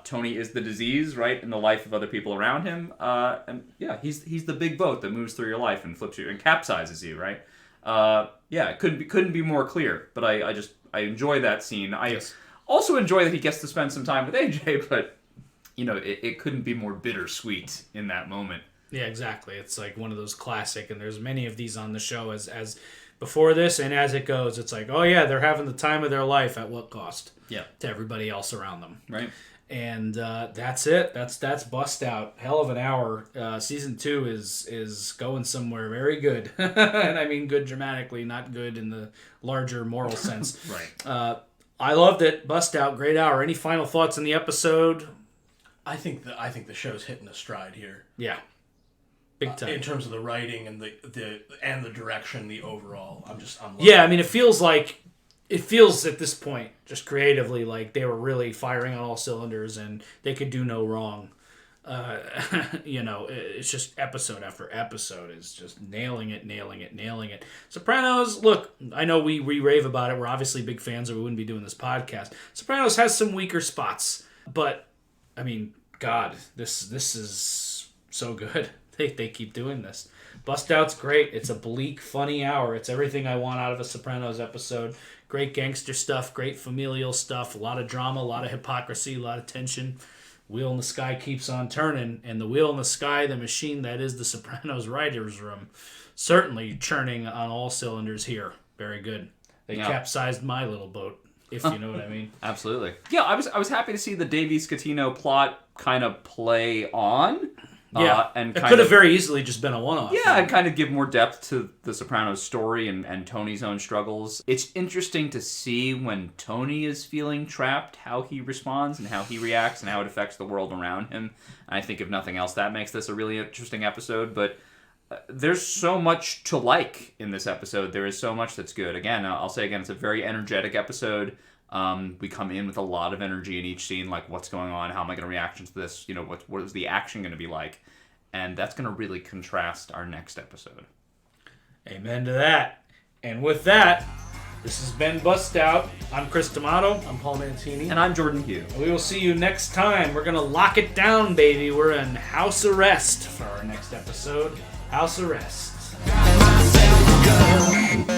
Tony is the disease, right, in the life of other people around him. He's the big boat that moves through your life and flips you and capsizes you, right? It couldn't be more clear. But I enjoy that scene. I also enjoy that he gets to spend some time with AJ, but it couldn't be more bittersweet in that moment. Yeah, exactly. It's like one of those classic, and there's many of these on the show as before this and as it goes. It's like, oh yeah, they're having the time of their life at what cost? Yeah, to everybody else around them. Right. And that's it. That's Bust Out. Hell of an hour. Season 2 is going somewhere very good, and I mean good dramatically, not good in the larger moral sense. Right. I loved it. Bust Out. Great hour. Any final thoughts on the episode? I think the show's hitting a stride here. Yeah. Big time. In terms of the writing and the direction, the overall. I'm yeah, I mean, it feels at this point, just creatively, like they were really firing on all cylinders and they could do no wrong. It's just episode after episode is just nailing it. Sopranos, look, I know we rave about it. We're obviously big fans or we wouldn't be doing this podcast. Sopranos has some weaker spots, but I mean, God, this is so good. They keep doing this. Bust Out's great. It's a bleak, funny hour. It's everything I want out of a Sopranos episode. Great gangster stuff, great familial stuff, a lot of drama, a lot of hypocrisy, a lot of tension. Wheel in the sky keeps on turning, and the wheel in the sky, the machine that is the Sopranos writers' room, certainly churning on all cylinders here. Very good. They capsized my little boat, if you know what I mean. Absolutely. Yeah, I was happy to see the Davey Scatino plot kind of play on. Yeah, and it could have very easily just been a one-off. Yeah, and kind of give more depth to the Sopranos story and Tony's own struggles. It's interesting to see when Tony is feeling trapped, how he responds and how he reacts and how it affects the world around him. And I think if nothing else, that makes this a really interesting episode. But there's so much to like in this episode. There is so much that's good. Again, I'll say again, it's a very energetic episode. We come in with a lot of energy in each scene, like what's going on, how am I going to react to this, what is the action going to be like, and that's going to really contrast our next episode. Amen to that. And with that, this has been Bust Out. I'm Chris D'Amato. I'm Paul Mancini. And I'm Jordan Hugh. We will see you next time. We're going to lock it down, baby. We're in house arrest for our next episode. House arrest. Got myself a gun.